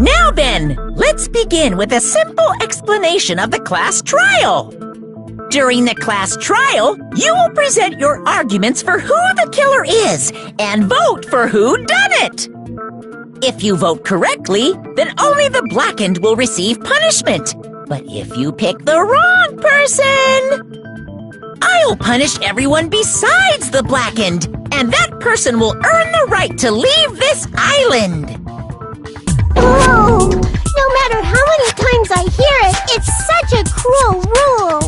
Now then, let's begin with a simple explanation of the class trial. During the class trial, you will present your arguments for who the killer is and vote for who done it. If you vote correctly, then only the blackened will receive punishment. But if you pick the wrong person, I'll punish everyone besides the blackened, and that person will earn the right to leave this island. Oh, no matter how many times I hear it, it's such a cruel rule.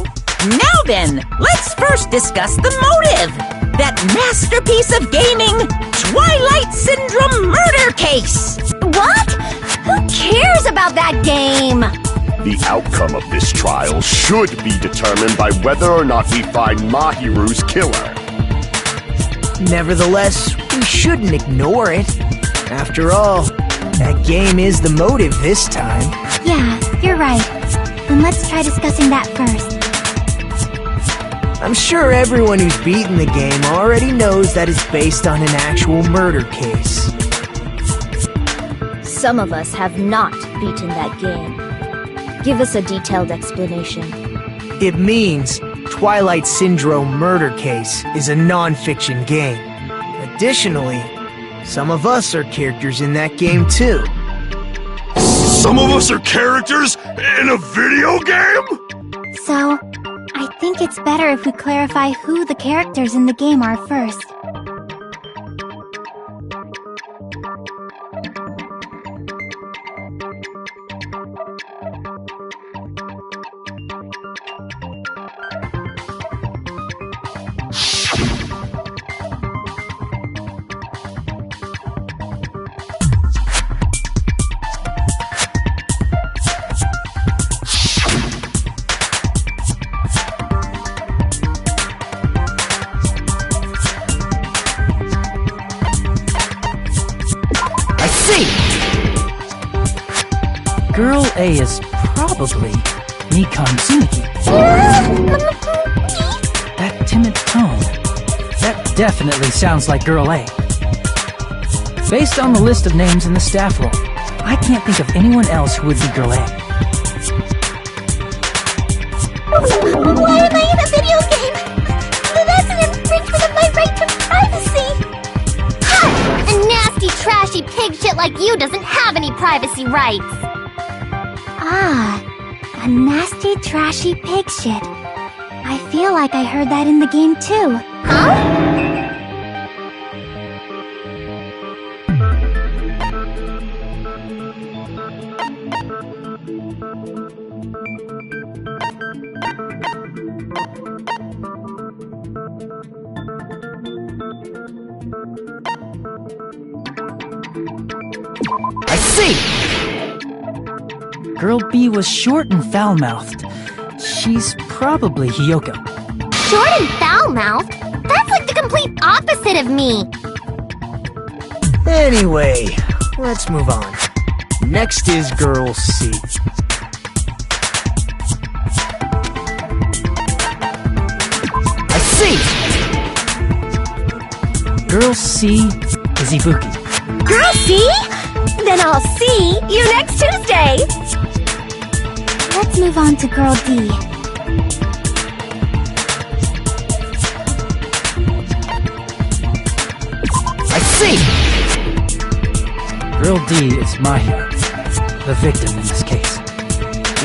Now then, let's first discuss the motive. That masterpiece of gaming, Twilight Syndrome murder case. What? Who cares about that game? The outcome of this trial should be determined by whether or not we find Mahiru's killer. Nevertheless, we shouldn't ignore it. After all, that game is the motive this time. Yeah, you're right. Then let's try discussing that first. I'm sure everyone who's beaten the game already knows that it's based on an actual murder case. Some of us have not beaten that game. Give us a detailed explanation. It means Twilight Syndrome Murder Case is a non-fiction game. Additionally, some of us are characters in that game too. Some of us are characters in a video game? So, I think it's better if we clarify who the characters in the game are first. Girl A is probably Nikon Tsuki. That timid tone. That definitely sounds like Girl A. Based on the list of names in the staff roll, I can't think of anyone else who would be Girl A. Why am I in a video game? That's an infringement of my right to privacy! Ha! A nasty, trashy pig shit like you doesn't have any privacy rights! Ah, a nasty, trashy pig shit. I feel like I heard that in the game too. Huh? I see! Girl B was short and foul-mouthed. She's probably Hiyoko. Short and foul-mouthed? That's like the complete opposite of me! Anyway, let's move on. Next is Girl C. I see! Girl C is Ibuki. Girl C? Then I'll see you next Tuesday! Let's move on to Girl D. I see! Girl D is Mahiro, the victim in this case.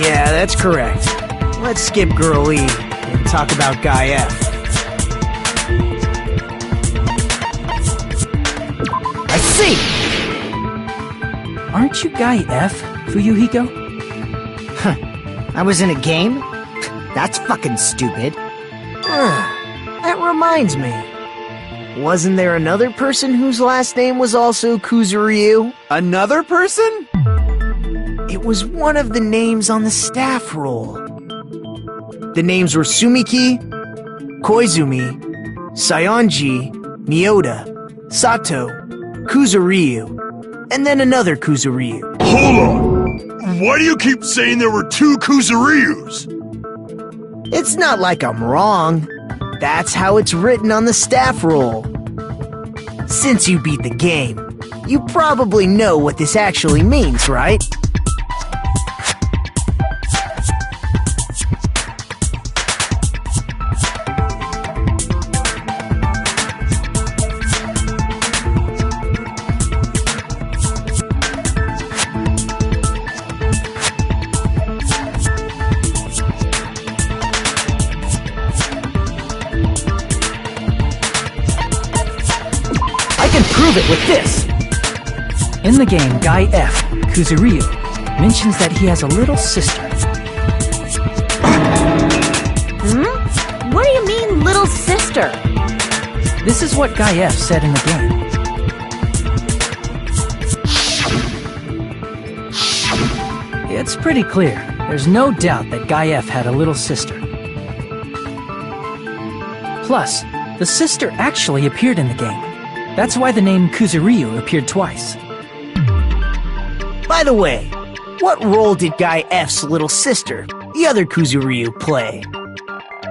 Yeah, that's correct. Let's skip Girl E and talk about Guy F. I see! Aren't you Guy F, Fuyuhiko? I was in a game? That's fucking stupid. That reminds me. Wasn't there another person whose last name was also Kuzuryu? Another person? It was one of the names on the staff roll. The names were Sumiki, Koizumi, Sayonji, Miyoda, Sato, Kuzuryu, and then another Kuzuryu. Hold on! Why do you keep saying there were two Kuzuryus? It's not like I'm wrong. That's how it's written on the staff roll. Since you beat the game, You probably know what this actually means, right? I can prove it with this! In the game, Guy F., Kuzuryu, mentions that he has a little sister. What do you mean, little sister? This is what Guy F. said in the game. It's pretty clear. There's no doubt that Guy F. had a little sister. Plus, the sister actually appeared in the game. That's why the name Kuzuryu appeared twice. By the way, what role did Guy F's little sister, the other Kuzuryu, play?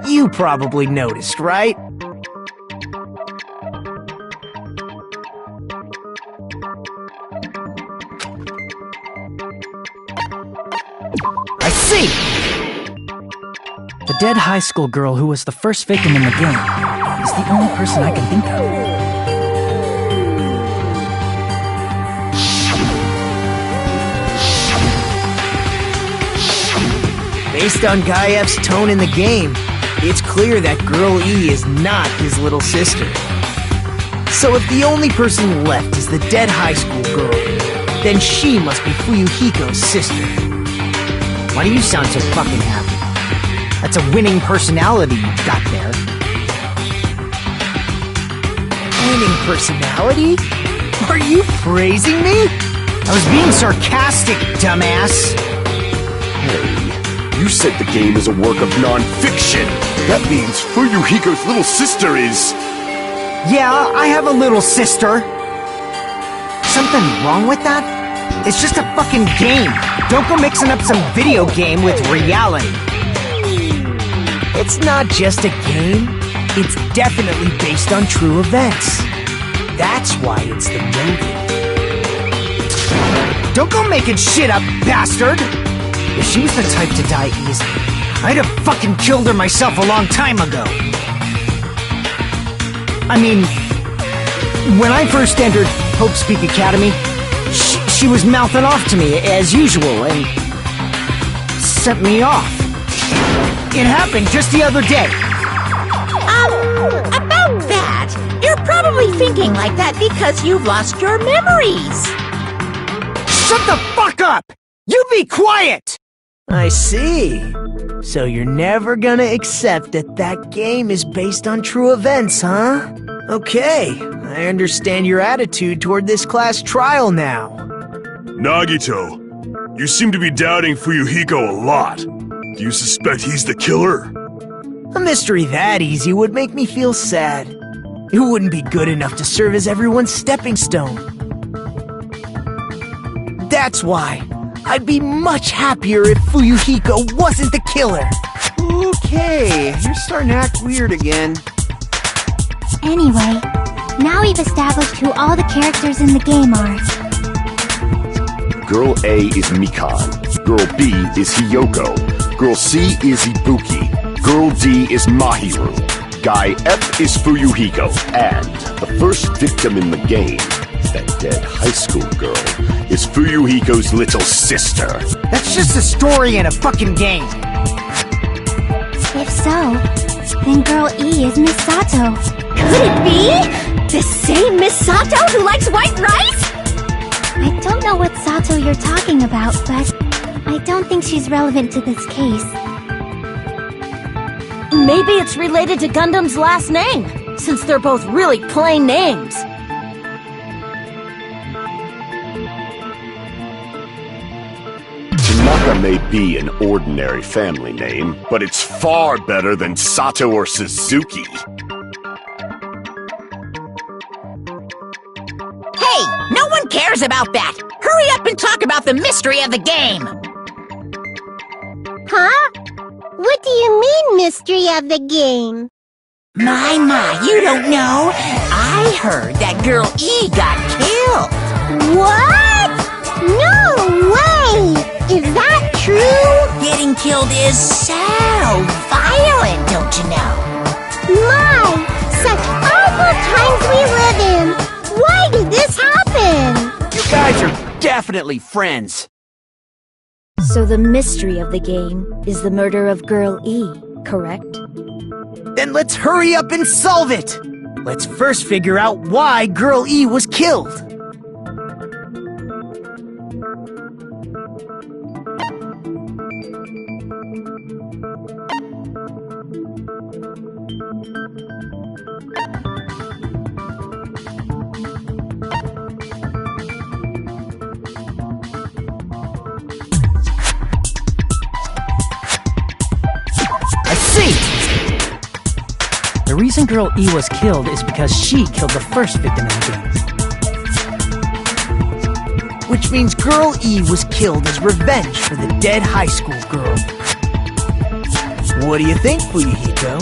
You probably noticed, right? I see! The dead high school girl who was the first victim in the game is the only person I can think of. Based on Guy F's tone in the game, it's clear that Girl E is not his little sister. So if the only person left is the dead high school girl, then she must be Fuyuhiko's sister. Why do you sound so fucking happy? That's a winning personality you've got there. Winning personality? Are you praising me? I was being sarcastic, dumbass. Hey, you said the game is a work of non-fiction. That means Fuyuhiko's little sister is... Yeah, I have a little sister. Something wrong with that? It's just a fucking game. Don't go mixing up some video game with reality. It's not just a game. It's definitely based on true events. That's why it's the movie. Don't go making shit up, bastard! If she was the type to die easily, I'd have fucking killed her myself a long time ago. I mean, when I first entered Hope's Peak Academy, she was mouthing off to me as usual and sent me off. It happened just the other day. About that, you're probably thinking like that because you've lost your memories. Shut the fuck up! You be quiet! I see. So you're never gonna accept that that game is based on true events, huh? Okay, I understand your attitude toward this class trial now. Nagito, you seem to be doubting Fuyuhiko a lot. Do you suspect he's the killer? A mystery that easy would make me feel sad. It wouldn't be good enough to serve as everyone's stepping stone. That's why I'd be much happier if Fuyuhiko wasn't the killer. Okay, you're starting to act weird again. Anyway, now we've established who all the characters in the game are. Girl A is Mikan. Girl B is Hiyoko. Girl C is Ibuki. Girl D is Mahiru. Guy F is Fuyuhiko. And the first victim in the game, that dead high school girl, is Fuyuhiko's little sister. That's just a story in a fucking game. If so, then Girl E is Miss Sato. Could it be? The same Miss Sato who likes white rice? I don't know what Sato you're talking about, but I don't think she's relevant to this case. Maybe it's related to Gundam's last name, since they're both really plain names. Tanaka may be an ordinary family name, but it's far better than Sato or Suzuki. Hey, no one cares about that. Hurry up and talk about the mystery of the game. Huh? What do you mean, mystery of the game? My, you don't know. I heard that Girl E got killed. What? No way! Is that true? Getting killed is so violent, don't you know? My, such awful times we live in! Why did this happen? You guys are definitely friends. So the mystery of the game is the murder of Girl E, correct? Then let's hurry up and solve it! Let's first figure out why Girl E was killed. I see! The reason Girl E was killed is because she killed the first victim in the game. Which means Girl E was killed as revenge for the dead high school girl. What do you think, Fuyuhiko?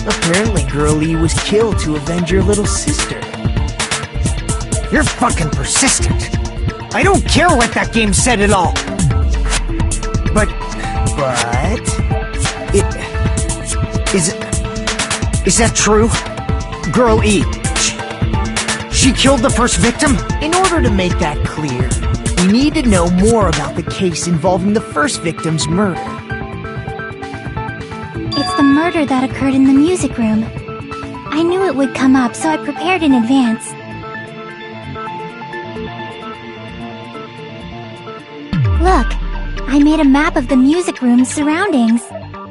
Apparently Girl E was killed to avenge your little sister. You're fucking persistent. I don't care what that game said at all. But is that true? Girl E, she killed the first victim? In order to make that clear, we need to know more about the case involving the first victim's murder. It's the murder that occurred in the music room. I knew it would come up, so I prepared in advance. Look, I made a map of the music room's surroundings,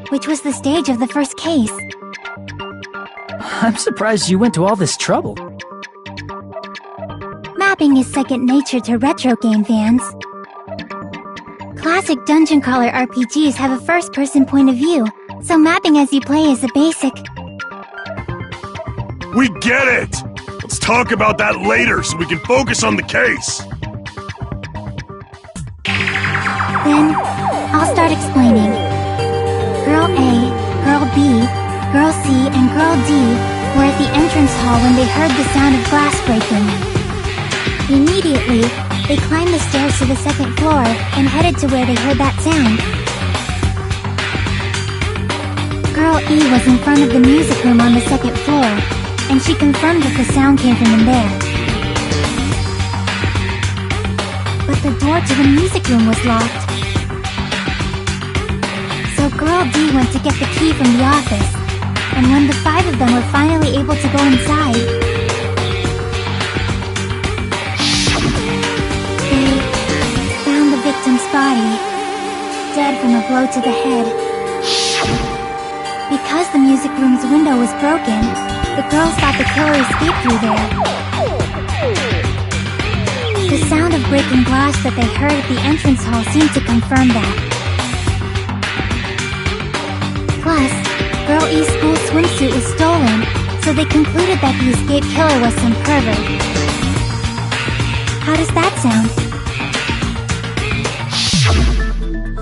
which was the stage of the first case. I'm surprised you went to all this trouble. Mapping is second nature to retro game fans. Classic dungeon crawler RPGs have a first-person point of view, so mapping as you play is a basic. We get it! Let's talk about that later so we can focus on the case. Then, I'll start explaining. Girl A, Girl B, Girl C, and Girl D were at the entrance hall when they heard the sound of glass breaking. Immediately, they climbed the stairs to the second floor and headed to where they heard that sound. Girl E was in front of the music room on the second floor, and she confirmed that the sound came from in there. But the door to the music room was locked. So Girl D went to get the key from the office, and when the five of them were finally able to go inside, they found the victim's body, dead from a blow to the head. Because the music room's window was broken, the girls thought the killer escaped through there. The sound of breaking glass that they heard at the entrance hall seemed to confirm that. Plus, Girl E's school swimsuit was stolen, so they concluded that the escaped killer was some pervert. How does that sound?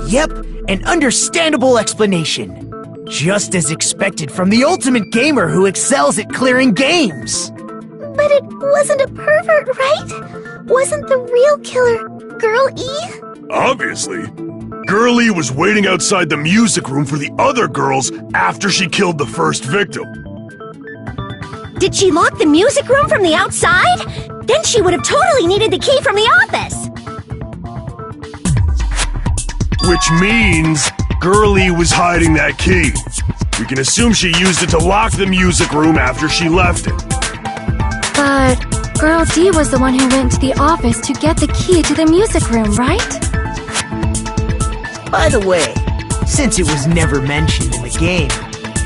Yep, an understandable explanation. Just as expected from the ultimate gamer who excels at clearing games. But it wasn't a pervert, right? Wasn't the real killer Girl E? Obviously. Girl E was waiting outside the music room for the other girls after she killed the first victim. Did she lock the music room from the outside? Then she would have totally needed the key from the office! Which means Girl E was hiding that key. We can assume she used it to lock the music room after she left it. But Girl D was the one who went to the office to get the key to the music room, right? By the way, since it was never mentioned in the game,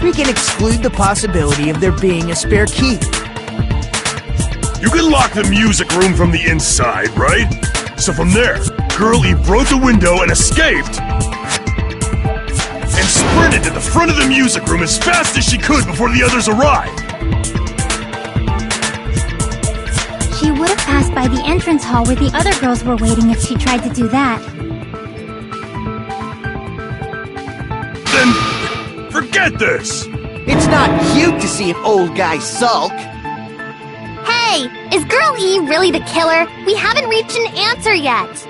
we can exclude the possibility of there being a spare key. You can lock the music room from the inside, right? So from there, Girl E broke the window and escaped! And sprinted to the front of the music room as fast as she could before the others arrived! She would have passed by the entrance hall where the other girls were waiting if she tried to do that. Then, forget this! It's not cute to see an old guy sulk. Hey! Is Girl E really the killer? We haven't reached an answer yet.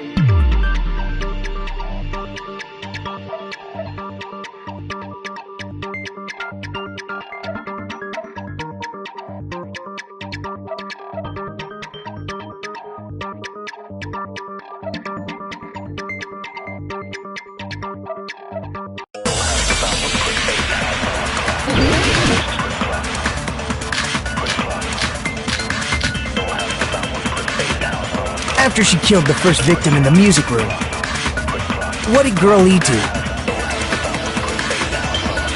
After she killed the first victim in the music room, what did Girl E do?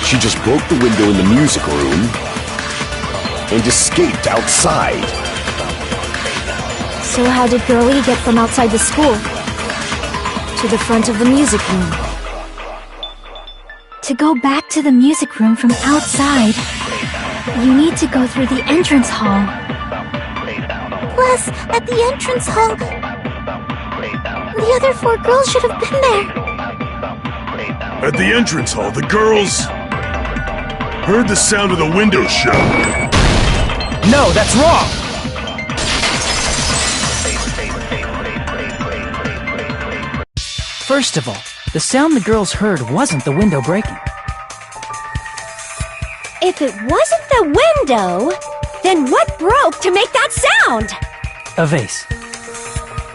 She just broke the window in the music room and escaped outside. So how did Girl E get from outside the school to the front of the music room? To go back to the music room from outside, you need to go through the entrance hall. Plus, at the entrance hall, the other 4 girls should have been there. At the entrance hall, the girls heard the sound of the window shut. No, that's wrong! First of all, the sound the girls heard wasn't the window breaking. If it wasn't the window, then what broke to make that sound? A vase.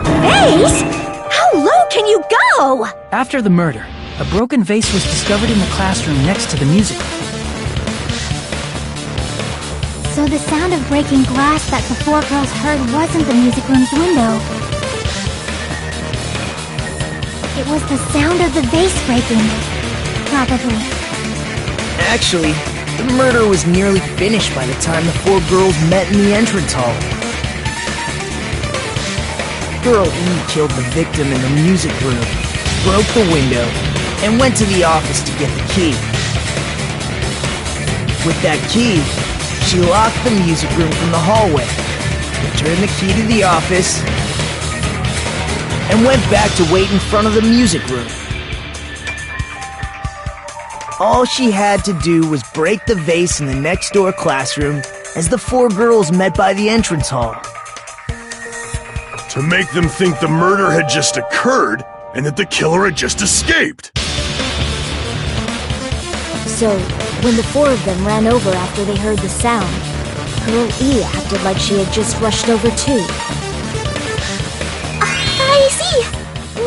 Vase? How low can you go? After the murder, a broken vase was discovered in the classroom next to the music room. So the sound of breaking glass that the 4 girls heard wasn't the music room's window. It was the sound of the vase breaking. Probably. Actually, the murder was nearly finished by the time the 4 girls met in the entrance hall. Girl E killed the victim in the music room, broke the window, and went to the office to get the key. With that key, she locked the music room from the hallway, returned the key to the office, and went back to wait in front of the music room. All she had to do was break the vase in the next door classroom as the 4 girls met by the entrance hall. To make them think the murder had just occurred and that the killer had just escaped. So, when the 4 of them ran over after they heard the sound, Girl E acted like she had just rushed over too. I see!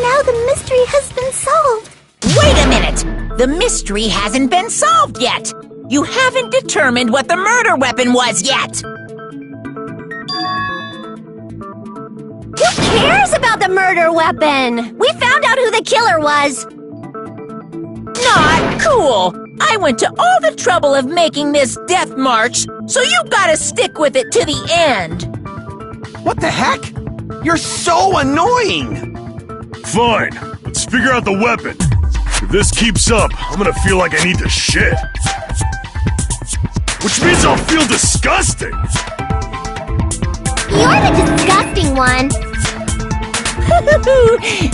Now the mystery has been solved! Wait a minute! The mystery hasn't been solved yet! You haven't determined what the murder weapon was yet! Who cares about the murder weapon? We found out who the killer was! Not cool! I went to all the trouble of making this death march, so you gotta stick with it to the end! What the heck? You're so annoying! Fine, let's figure out the weapon. If this keeps up, I'm gonna feel like I need to shit. Which means I'll feel disgusting! You're the disgusting one!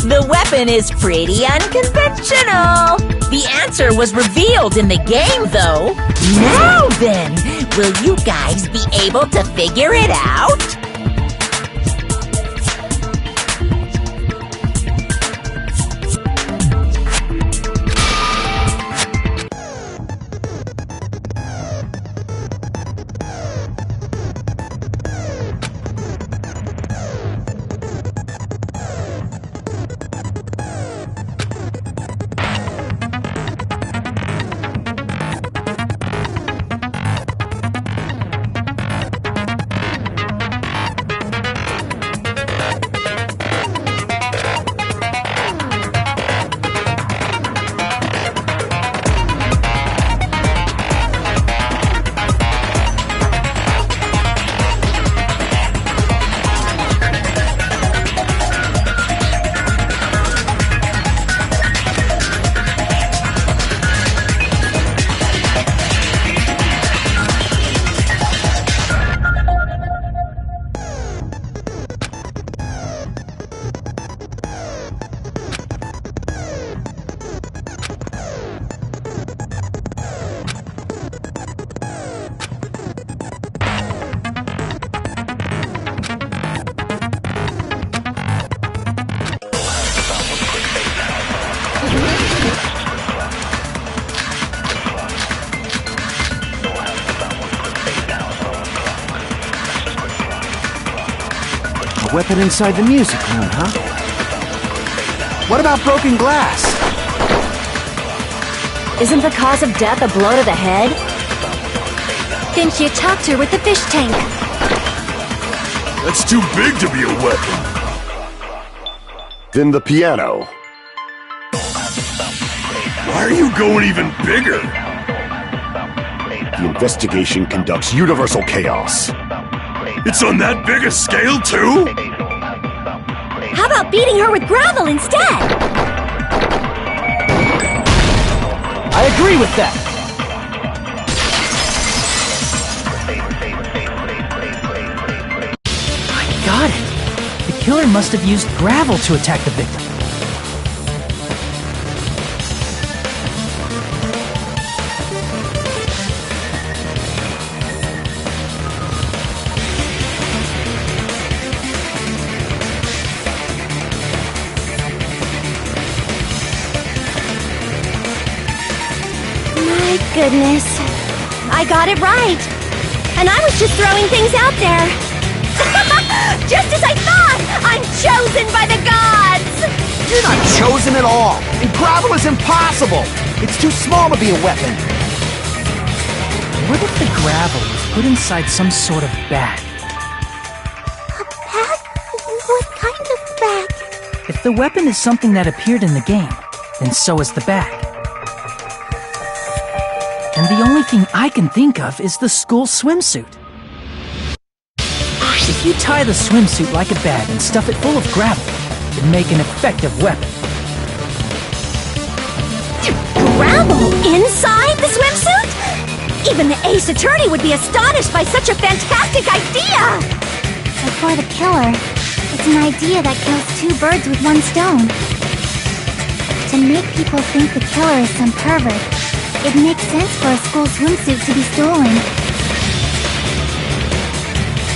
The weapon is pretty unconventional! The answer was revealed in the game, though. Now then, will you guys be able to figure it out? A weapon inside the music room, huh? What about broken glass? Isn't the cause of death a blow to the head? Then she attacked her with the fish tank. That's too big to be a weapon. Then the piano. Why are you going even bigger? The investigation conducts universal chaos. It's on that big a scale, too? How about beating her with gravel instead? I agree with that. I got it. The killer must have used gravel to attack the victim. My goodness. I got it right. And I was just throwing things out there. Just as I thought! I'm chosen by the gods! You're not chosen at all! And gravel is impossible! It's too small to be a weapon! What if the gravel was put inside some sort of bag? A bag? What kind of bag? If the weapon is something that appeared in the game, then so is the bag. And the only thing I can think of is the school swimsuit. If you tie the swimsuit like a bag and stuff it full of gravel, it'd make an effective weapon. Gravel inside the swimsuit? Even the ace attorney would be astonished by such a fantastic idea! But for the killer, it's an idea that kills two birds with one stone. To make people think the killer is some pervert, it makes sense for a school swimsuit to be stolen.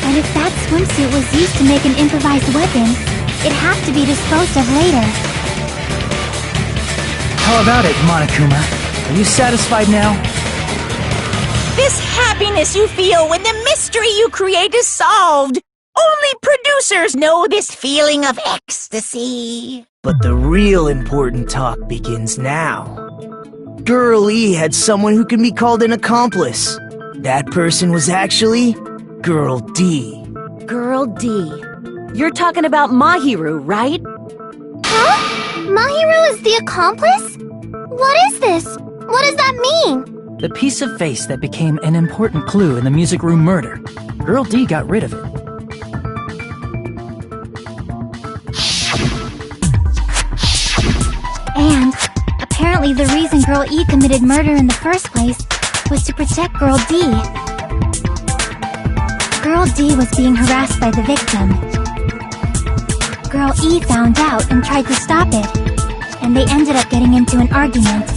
And if that swimsuit was used to make an improvised weapon, it'd have to be disposed of later. How about it, Monokuma? Are you satisfied now? This happiness you feel when the mystery you create is solved. Only producers know this feeling of ecstasy. But the real important talk begins now. Girl E had someone who can be called an accomplice. That person was actually Girl D. Girl D. You're talking about Mahiru, right? Huh? Mahiru is the accomplice? What is this? What does that mean? The piece of face that became an important clue in the music room murder. Girl D got rid of it. And apparently the reason Girl E committed murder in the first place was to protect Girl D. Girl D was being harassed by the victim. Girl E found out and tried to stop it, and they ended up getting into an argument.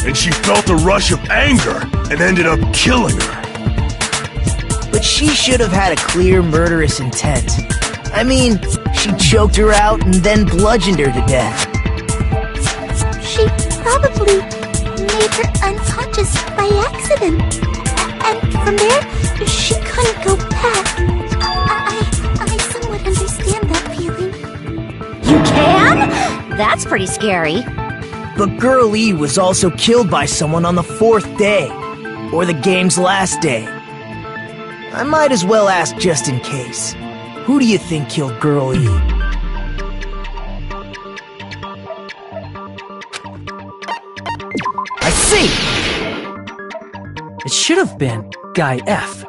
And she felt a rush of anger and ended up killing her. But she should have had a clear murderous intent. I mean, she choked her out and then bludgeoned her to death. She probably made her unconscious by accident. And from there, she couldn't go back. I somewhat understand that feeling. You can? That's pretty scary. But Girl E was also killed by someone on the 4th day, or the game's last day. I might as well ask just in case. Who do you think killed Girl E? I see! It should have been Guy F.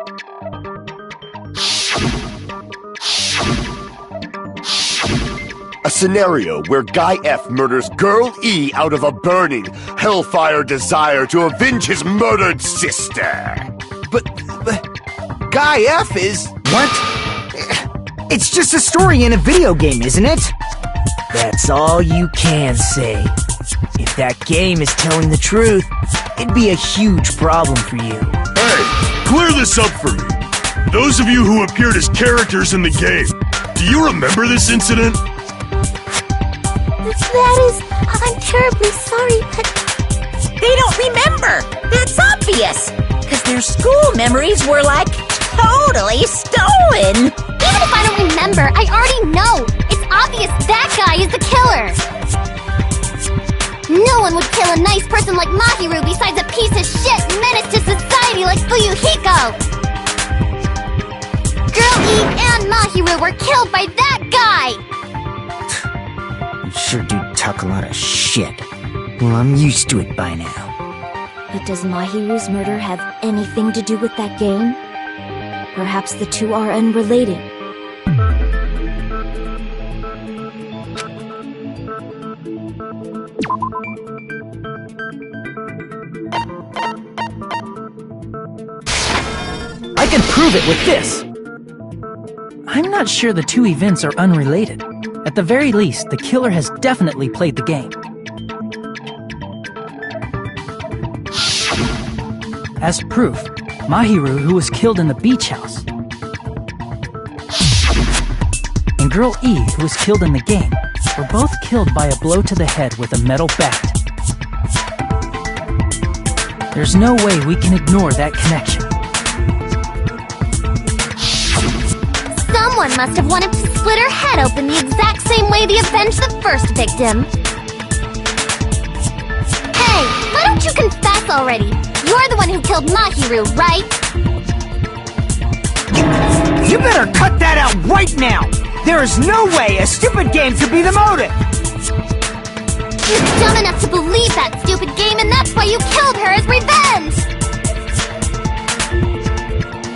A scenario where Guy F murders Girl E out of a burning, hellfire desire to avenge his murdered sister. But Guy F is... What? It's just a story in a video game, isn't it? That's all you can say. If that game is telling the truth, it'd be a huge problem for you. Hey, clear this up for me. Those of you who appeared as characters in the game, do you remember this incident? I'm terribly sorry, but... They don't remember! That's obvious! Because their school memories were, like, totally stolen! Even if I don't remember, I already know! It's obvious that guy is the killer! No one would kill a nice person like Mahiru besides a piece of shit menace to society like Fuyuhiko! Girl E and Mahiru were killed by that guy! You sure do talk a lot of shit. Well, I'm used to it by now. But does Mahiru's murder have anything to do with that game? Perhaps the two are unrelated. I can prove it with this! I'm not sure the two events are unrelated. At the very least, the killer has definitely played the game. As proof, Mahiru, who was killed in the beach house, and Girl E, who was killed in the game, were both killed by a blow to the head with a metal bat. There's no way we can ignore that connection. Someone must have wanted to split her head open the exact same way they avenged the first victim. Hey, why don't you confess already? You're the one who killed Mahiru, right? You better cut that out right now! There is no way a stupid game could be the motive! You're dumb enough to believe that stupid game, and that's why you killed her as revenge!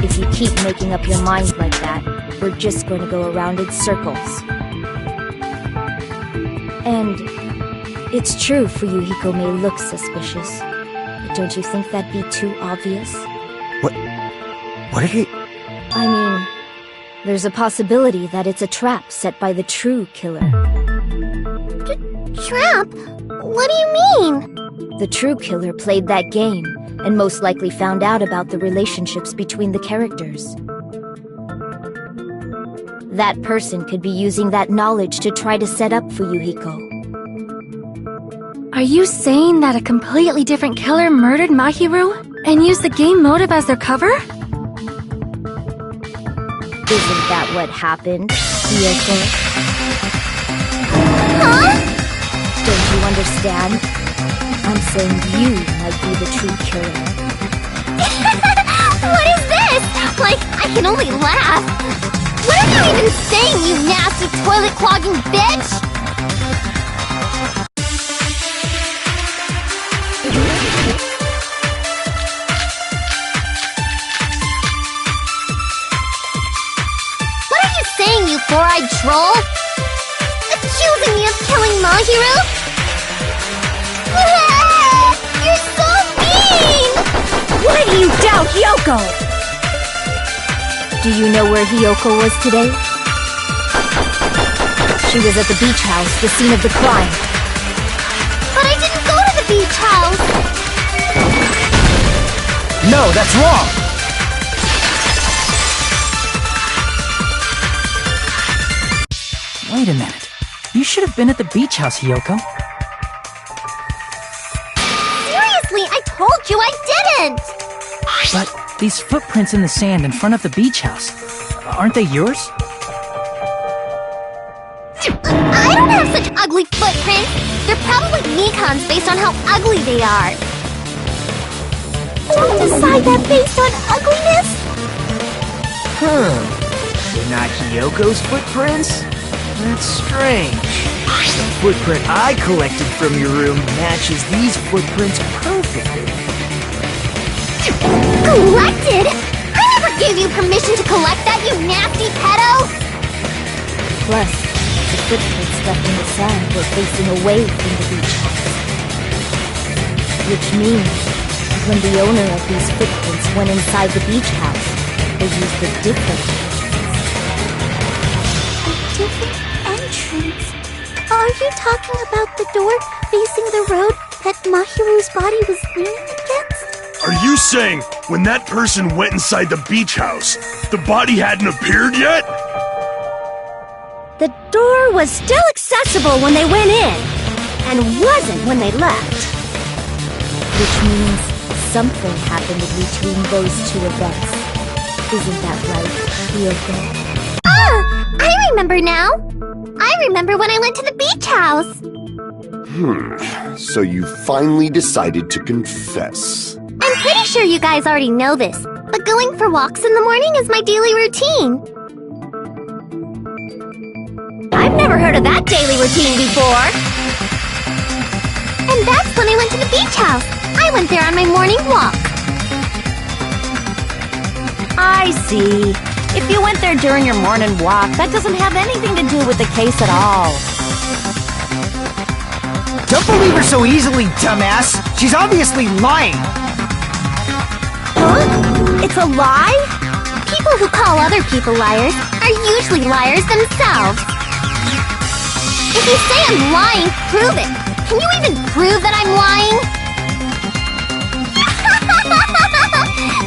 If you keep making up your mind like that, we're just going to go around in circles. And it's true Fuyuhiko may look suspicious, but don't you think that'd be too obvious? What are you... I mean, there's a possibility that it's a trap set by the true killer. Trap? What do you mean? The true killer played that game, and most likely found out about the relationships between the characters. That person could be using that knowledge to try to set up Fuyuhiko. Are you saying that a completely different killer murdered Mahiru and used the game motive as their cover? Isn't that what happened, Hiyoko? Huh? Don't you understand? I'm saying you might be the true killer. What is this? Like, I can only laugh. What are you even saying, you nasty toilet-clogging bitch? What are you saying, you four-eyed troll? Accusing me of killing Mahiru? You're so mean! Why do you doubt Yoko? Do you know where Hiyoko was today? She was at the beach house, the scene of the crime. But I didn't go to the beach house! No, that's wrong! Wait a minute. You should have been at the beach house, Hiyoko. Seriously, I told you I didn't! But these footprints in the sand in front of the beach house, aren't they yours? I don't have such ugly footprints! They're probably Nikon's based on how ugly they are. Don't decide that based on ugliness! Not Hiyoko's footprints? That's strange. The footprint I collected from your room matches these footprints perfectly. Collected? I never gave you permission to collect that, you nasty pedo! Plus, the footprints left in the sand were facing away from the beach house. Which means, when the owner of these footprints went inside the beach house, they used a different entrance. A different entrance? Are you talking about the door facing the road that Mahiru's body was leaning against? Are you saying when that person went inside the beach house, the body hadn't appeared yet? The door was still accessible when they went in, and wasn't when they left. Which means something happened in between those two events. Isn't that right, Hiyoko? Ah! I remember now! I remember when I went to the beach house! So you finally decided to confess. I'm pretty sure you guys already know this, but going for walks in the morning is my daily routine. I've never heard of that daily routine before! And that's when I went to the beach house. I went there on my morning walk. I see. If you went there during your morning walk, that doesn't have anything to do with the case at all. Don't believe her so easily, dumbass! She's obviously lying! Huh? It's a lie? People who call other people liars are usually liars themselves. If you say I'm lying, prove it. Can you even prove that I'm lying?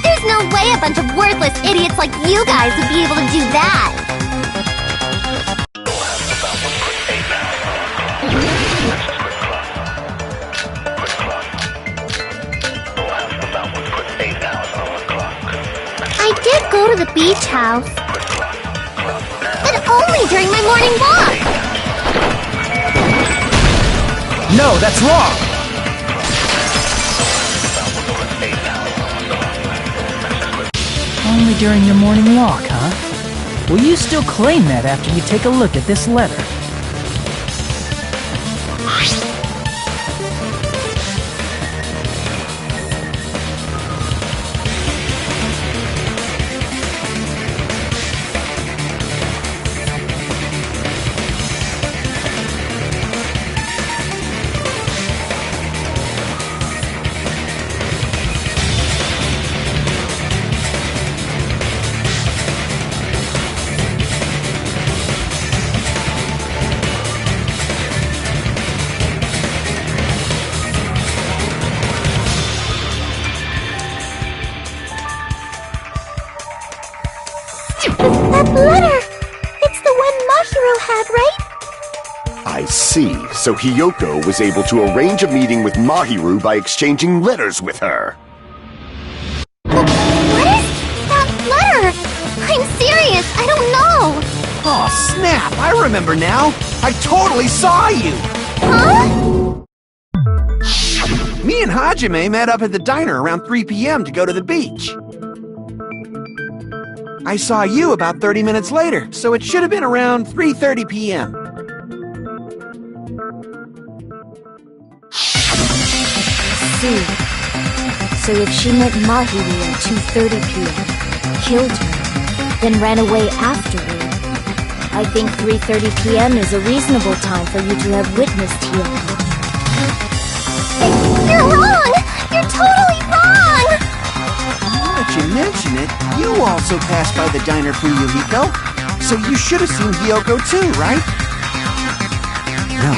There's no way a bunch of worthless idiots like you guys would be able to do that. I did go to the beach house, but only during my morning walk. No, that's wrong! Only during your morning walk, huh? Will you still claim that after you take a look at this letter? That letter! It's the one Mahiro had, right? I see. So Hiyoko was able to arrange a meeting with Mahiru by exchanging letters with her. What is that letter? I'm serious, I don't know. Oh, snap! I remember now! I totally saw you! Huh? Me and Hajime met up at the diner around 3 p.m. to go to the beach. I saw you about 30 minutes later, so it should have been around 3:30 p.m. See. So if she met Mahiru at 2:30 p.m., killed her, then ran away afterward, I think 3:30 p.m. is a reasonable time for you to have witnessed Hiyoko. You're wrong! You're totally wrong! Now that you mention it, you also passed by the diner for Yuhiko, so you should have seen Hiyoko too, right? No,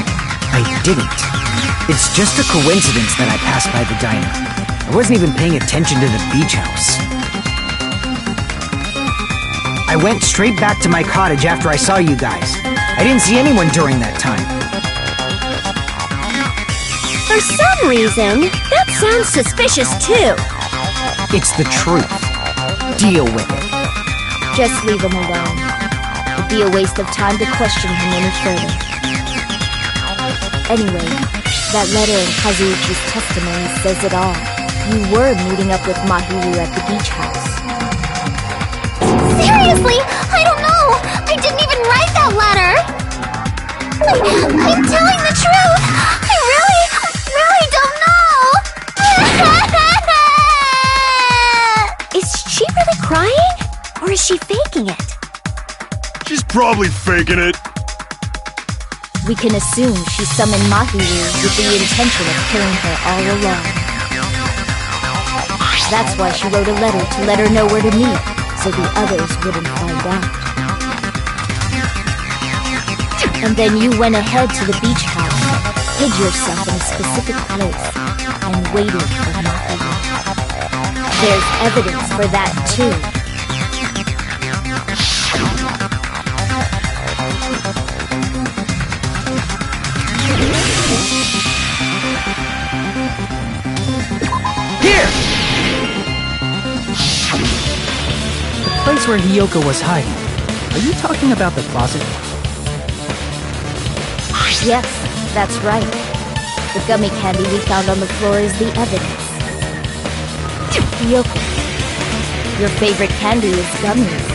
I didn't. It's just a coincidence that I passed by the diner. I wasn't even paying attention to the beach house. I went straight back to my cottage after I saw you guys. I didn't see anyone during that time. For some reason, that sounds suspicious too. It's the truth. Deal with it. Just leave him alone. It'd be a waste of time to question him any further. Anyway, that letter in Kazuichi's testimony says it all. You were meeting up with Mahiru at the beach house. Seriously, I don't know. I didn't even write that letter. I'm telling the truth. I really don't know. Is she really crying? Or is she faking it? She's probably faking it. We can assume she summoned Mahiru with the intention of killing her all along. That's why she wrote a letter to let her know where to meet, so the others wouldn't find out. And then you went ahead to the beach house, hid yourself in a specific place, and waited for Mahiru. There's evidence for that, too. Here! The place where Hiyoko was hiding. Are you talking about the closet? Yes, that's right. The gummy candy we found on the floor is the evidence. Hiyoko, your favorite candy is gummies,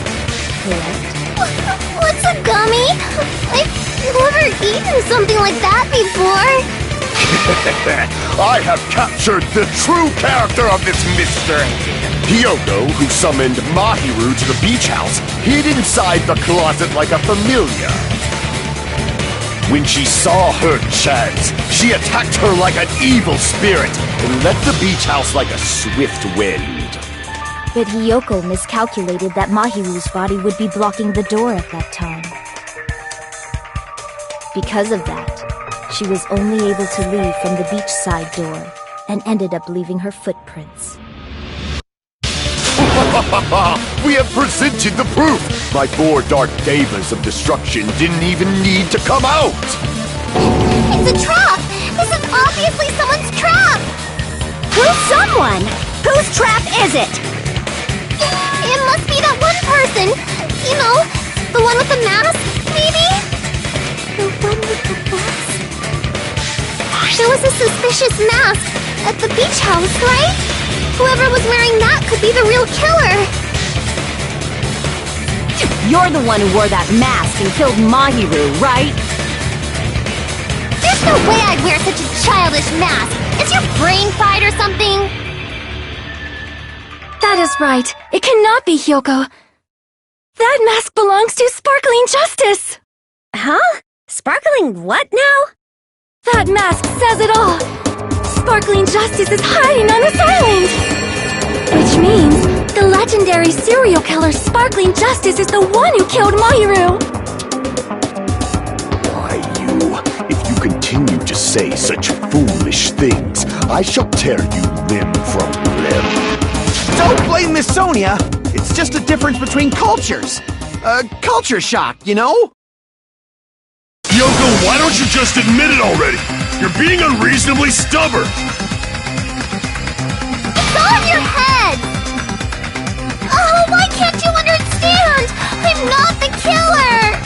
correct? What's a gummy? I've never eaten something like that before. I have captured the true character of this mystery. Hiyoko, who summoned Mahiru to the beach house, hid inside the closet like a familiar. When she saw her chance, she attacked her like an evil spirit and left the beach house like a swift wind. But Hiyoko miscalculated that Mahiru's body would be blocking the door at that time. Because of that, she was only able to leave from the beachside door and ended up leaving her footprints. We have presented the proof! My 4 dark devas of destruction didn't even need to come out! It's a trap! This is obviously someone's trap! Who's someone? Whose trap is it? It must be that one person! You know, the one with the mask, maybe? The one with the mask? There was a suspicious mask at the beach house, right? Whoever was wearing that could be the real killer! You're the one who wore that mask and killed Mahiru, right? There's no way I'd wear such a childish mask! Is your brain fried or something? That is right. It cannot be Hiyoko. That mask belongs to Sparkling Justice! Huh? Sparkling what now? That mask says it all! Sparkling Justice is hiding on this island! Which means the legendary serial killer Sparkling Justice is the one who killed Mahiru! Why, if you continue to say such foolish things, I shall tear you limb from limb. Don't blame Miss Sonia! It's just a difference between cultures. Culture shock, you know? Yoko, why don't you just admit it already? You're being unreasonably stubborn! It's all in your head! Oh, why can't you understand? I'm not the killer!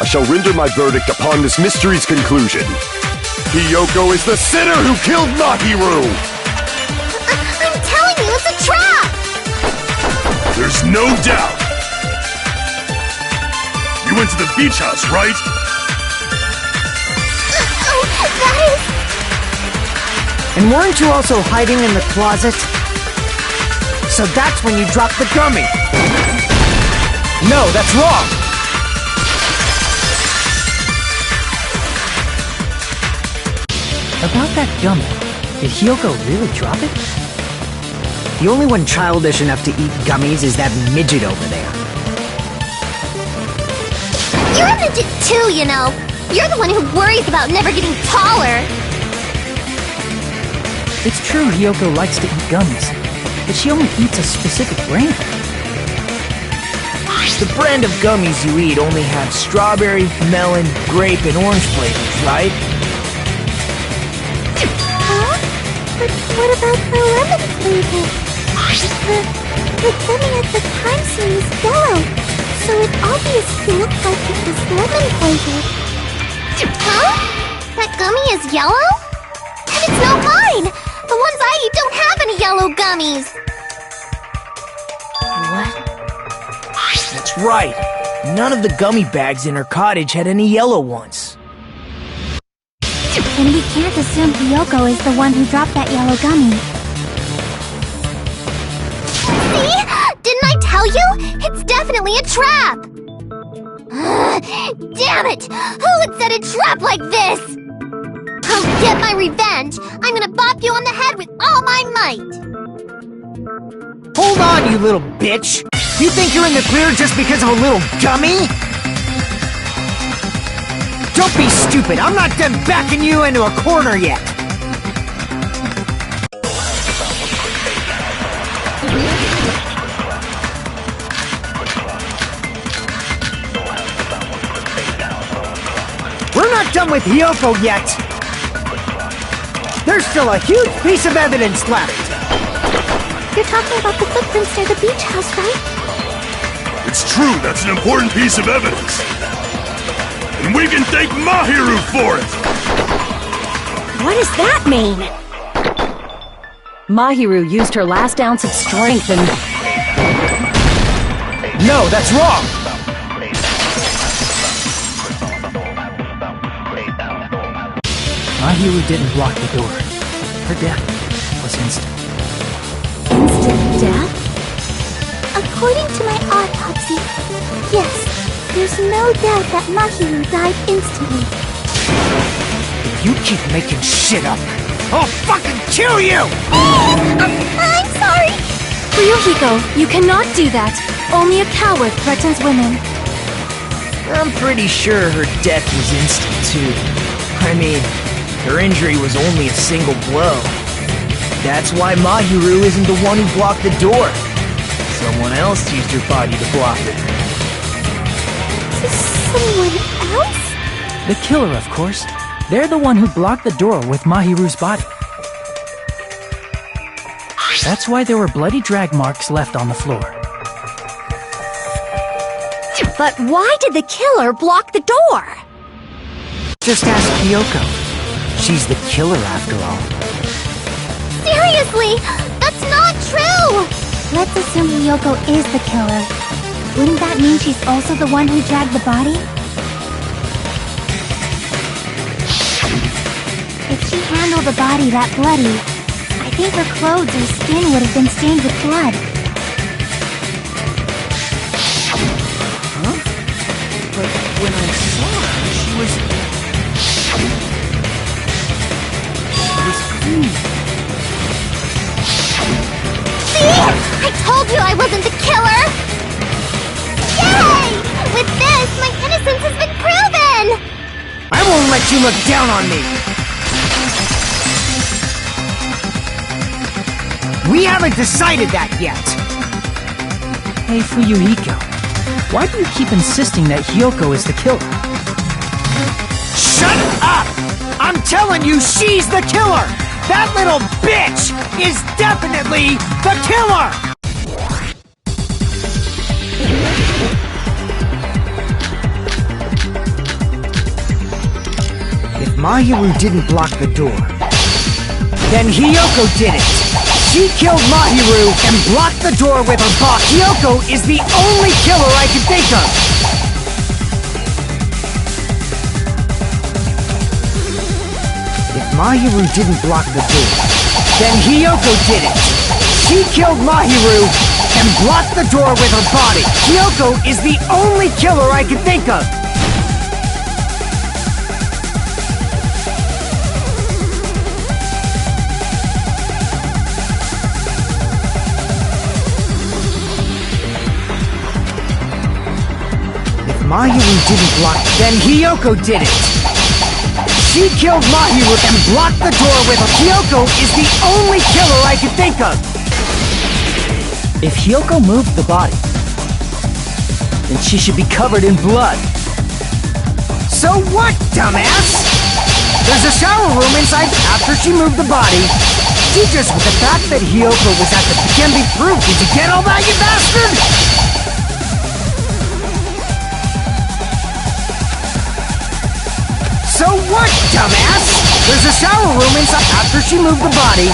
I shall render my verdict upon this mystery's conclusion. Hiyoko is the sinner who killed Mahiru! I'm telling you, it's a trap! There's no doubt! You went to the beach house, right? Oh, that is... And weren't you also hiding in the closet? So that's when you dropped the gummy! No, that's wrong! About that gummy, did Hiyoko really drop it? The only one childish enough to eat gummies is that midget over there. You're a midget too, you know. You're the one who worries about never getting taller. It's true Hiyoko likes to eat gummies, but she only eats a specific brand. The brand of gummies you eat only have strawberry, melon, grape, and orange flavors, right? Huh? But what about the lemon flavor? The gummy at the time seems yellow, so it obviously looks like it was lemon flavored. Huh? That gummy is yellow? And it's not mine! The ones I eat don't have any yellow gummies! What? That's right. None of the gummy bags in her cottage had any yellow ones. And we can't assume Hiyoko is the one who dropped that yellow gummy. See? Didn't I tell you? It's definitely a trap! Damn it! Who would set a trap like this? I'll get my revenge! I'm gonna bop you on the head with all my might! Hold on, you little bitch! You think you're in the clear just because of a little dummy? Don't be stupid! I'm not done backing you into a corner yet! We're not done with Hiyoko yet! There's still a huge piece of evidence left! You're talking about the footprints near the beach house, right? It's true, that's an important piece of evidence. And we can thank Mahiru for it! What does that mean? Mahiru used her last ounce of strength and... No, that's wrong! Mahiru didn't block the door. Her death was instant. Instant death? According to my autopsy, yes, there's no doubt that Mahiru died instantly. If you keep making shit up, I'll fucking kill you! I'm sorry! Ryuhiko, you cannot do that! Only a coward threatens women. I'm pretty sure her death was instant, too. I mean, her injury was only a single blow. That's why Mahiru isn't the one who blocked the door. Someone else used her body to block it. Someone else? The killer, of course. They're the one who blocked the door with Mahiru's body. That's why there were bloody drag marks left on the floor. But why did the killer block the door? Just ask Hiyoko. She's the killer after all. Seriously! That's not true! Let's assume Hiyoko is the killer. Wouldn't that mean she's also the one who dragged the body? If she handled the body that bloody, I think her clothes or skin would have been stained with blood. Huh? But when I saw her, she was clean. See? I told you I wasn't the killer! Yay! With this, my innocence has been proven! I won't let you look down on me! We haven't decided that yet! Hey, Fuyuhiko, why do you keep insisting that Hiyoko is the killer? Shut up! I'm telling you, she's the killer! That little bitch is definitely the killer! If Mahiru didn't block the door, then Hiyoko did it! She killed Mahiru and blocked the door with her body. Hiyoko is the only killer I can think of! If Mahiru didn't block the door, then Hiyoko did it! She killed Mahiru and blocked the door with her body. Hiyoko is the only killer I can think of! Mahiru didn't block, then Hiyoko did it! She killed Mahiru and blocked the door with her. Hiyoko is the only killer I can think of! If Hiyoko moved the body, then she should be covered in blood. So what, dumbass? There's a shower room inside after she moved the body. The fact that Hiyoko was at the can be proved. Did you get all that, you bastard? So what, dumbass? There's a shower room inside after she moved the body.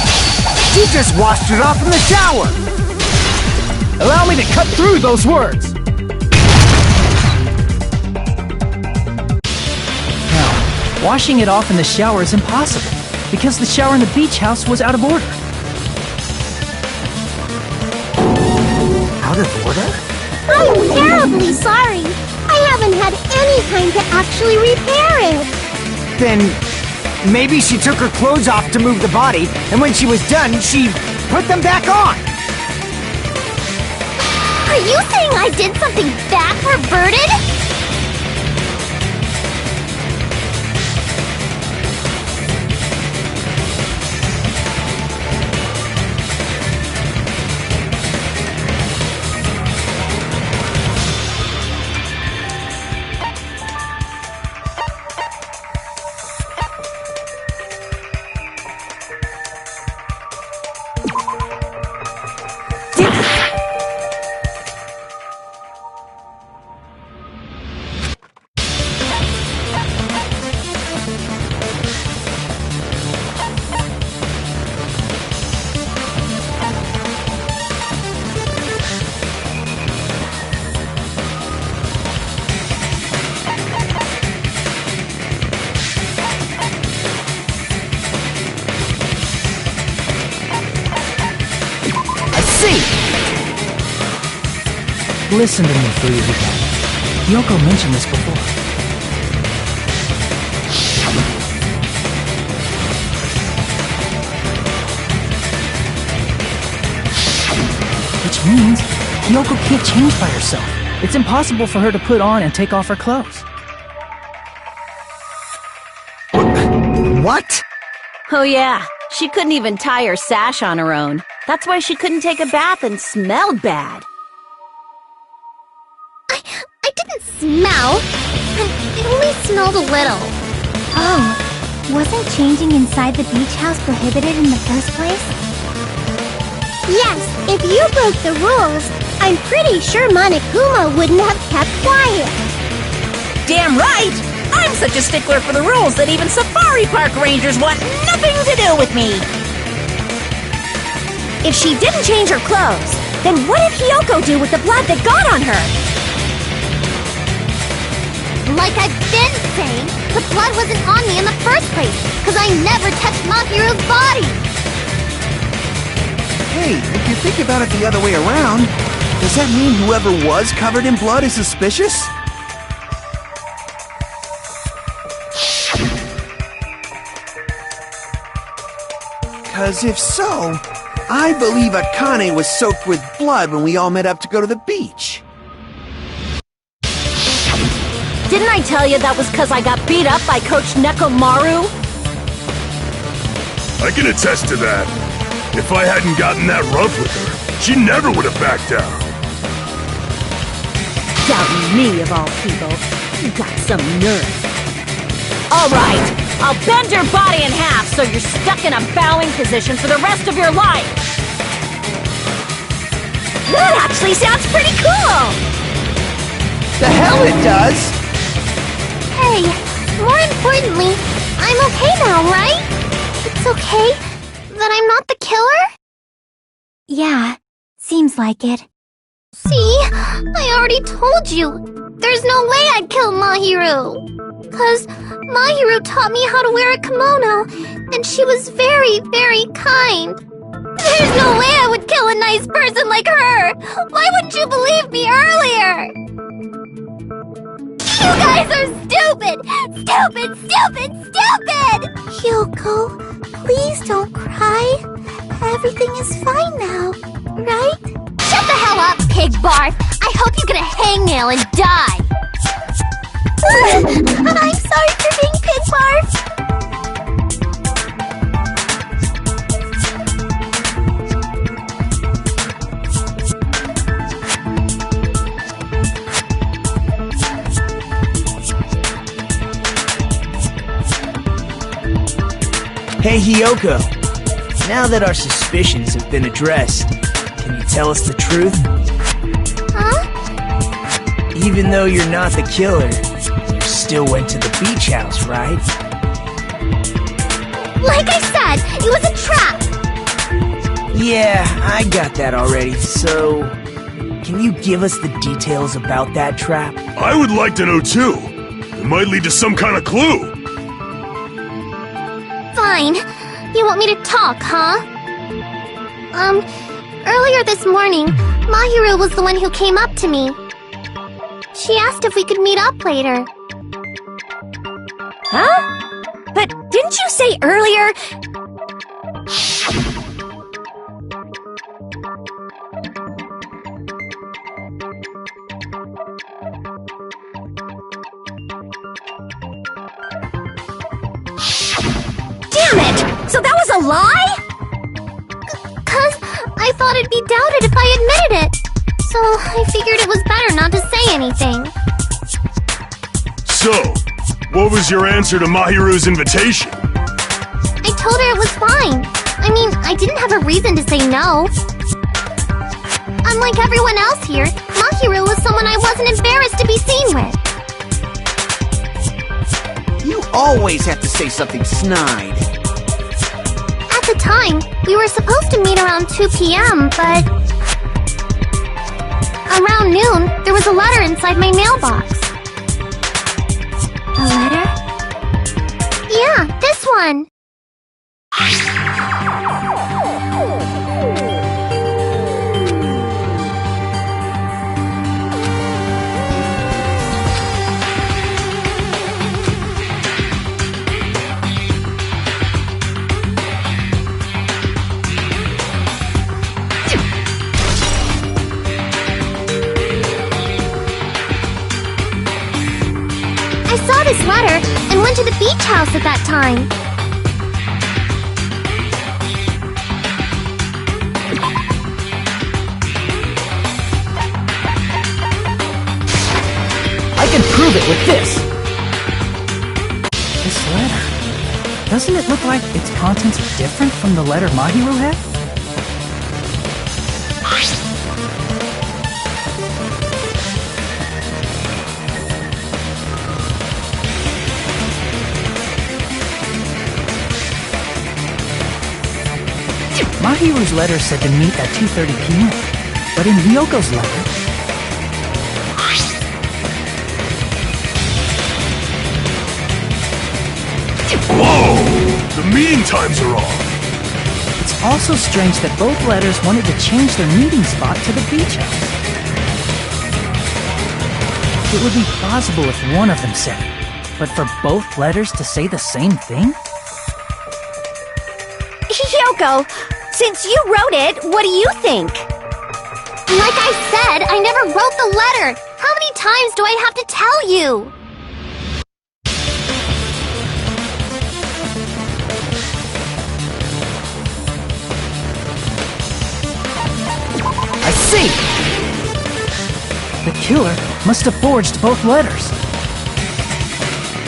She just washed it off in the shower. Allow me to cut through those words. Now, washing it off in the shower is impossible, because the shower in the beach house was out of order. Out of order? I'm terribly sorry! I haven't had any time to actually repair it! Then maybe she took her clothes off to move the body, and when she was done, she put them back on. Are you saying I did something that perverted? Listen to me, Fuyuhiko. Yoko mentioned this before. Which means Yoko can't change by herself. It's impossible for her to put on and take off her clothes. What? Oh yeah, she couldn't even tie her sash on her own. That's why she couldn't take a bath and smelled bad. I didn't smell. I only smelled a little. Oh, wasn't changing inside the beach house prohibited in the first place? Yes, if you broke the rules, I'm pretty sure Monokuma wouldn't have kept quiet. Damn right! I'm such a stickler for the rules that even safari park rangers want nothing to do with me! If she didn't change her clothes, then what did Hiyoko do with the blood that got on her? Like I've been saying, the blood wasn't on me in the first place, because I never touched Mahiru's body! Hey, if you think about it the other way around, does that mean whoever was covered in blood is suspicious? Because if so, I believe Akane was soaked with blood when we all met up to go to the beach. Didn't I tell you that was because I got beat up by Coach Nekomaru? I can attest to that. If I hadn't gotten that rough with her, she never would have backed down. Doubting me, of all people. You got some nerve. All right, I'll bend your body in half so you're stuck in a bowing position for the rest of your life. That actually sounds pretty cool! The hell it does! Hey, more importantly, I'm okay now, right? It's okay that I'm not the killer? Yeah, seems like it. See? I already told you. There's no way I'd kill Mahiru. 'Cause Mahiru taught me how to wear a kimono, and she was very, very kind. There's no way I would kill a nice person like her! Why wouldn't you believe me earlier? You guys are stupid! Stupid, stupid, stupid! Yoko, please don't cry. Everything is fine now, right? Shut the hell up, Pig Barf! I hope you get a hangnail and die! I'm sorry for being Pig Barf. Hey, Hiyoko. Now that our suspicions have been addressed, can you tell us the truth? Huh? Even though you're not the killer, you still went to the beach house, right? Like I said, it was a trap! Yeah, I got that already, so... Can you give us the details about that trap? I would like to know too. It might lead to some kind of clue. Fine. You want me to talk, huh? Earlier this morning, Mahiru was the one who came up to me. She asked if we could meet up later. Huh? But didn't you say earlier... So that was a lie? 'Cause I thought it'd be doubted if I admitted it. So I figured it was better not to say anything. So, what was your answer to Mahiru's invitation? I told her it was fine. I mean, I didn't have a reason to say no. Unlike everyone else here, Mahiru was someone I wasn't embarrassed to be seen with. You always have to say something snide. At the time, we were supposed to meet around 2 p.m., but... around noon, there was a letter inside my mailbox. A letter? Yeah, this one. I saw this letter and went to the beach house at that time. I can prove it with this! This letter. Doesn't it look like its contents are different from the letter Mahiru had? Mahiru's letter said to meet at 2:30 p.m., but in Hyoko's letter... Whoa! The meeting times are off! It's also strange that both letters wanted to change their meeting spot to the beach house. It would be plausible if one of them said it, but for both letters to say the same thing? Hyoko, since you wrote it, what do you think? Like I said, I never wrote the letter. How many times do I have to tell you? I see! The killer must have forged both letters.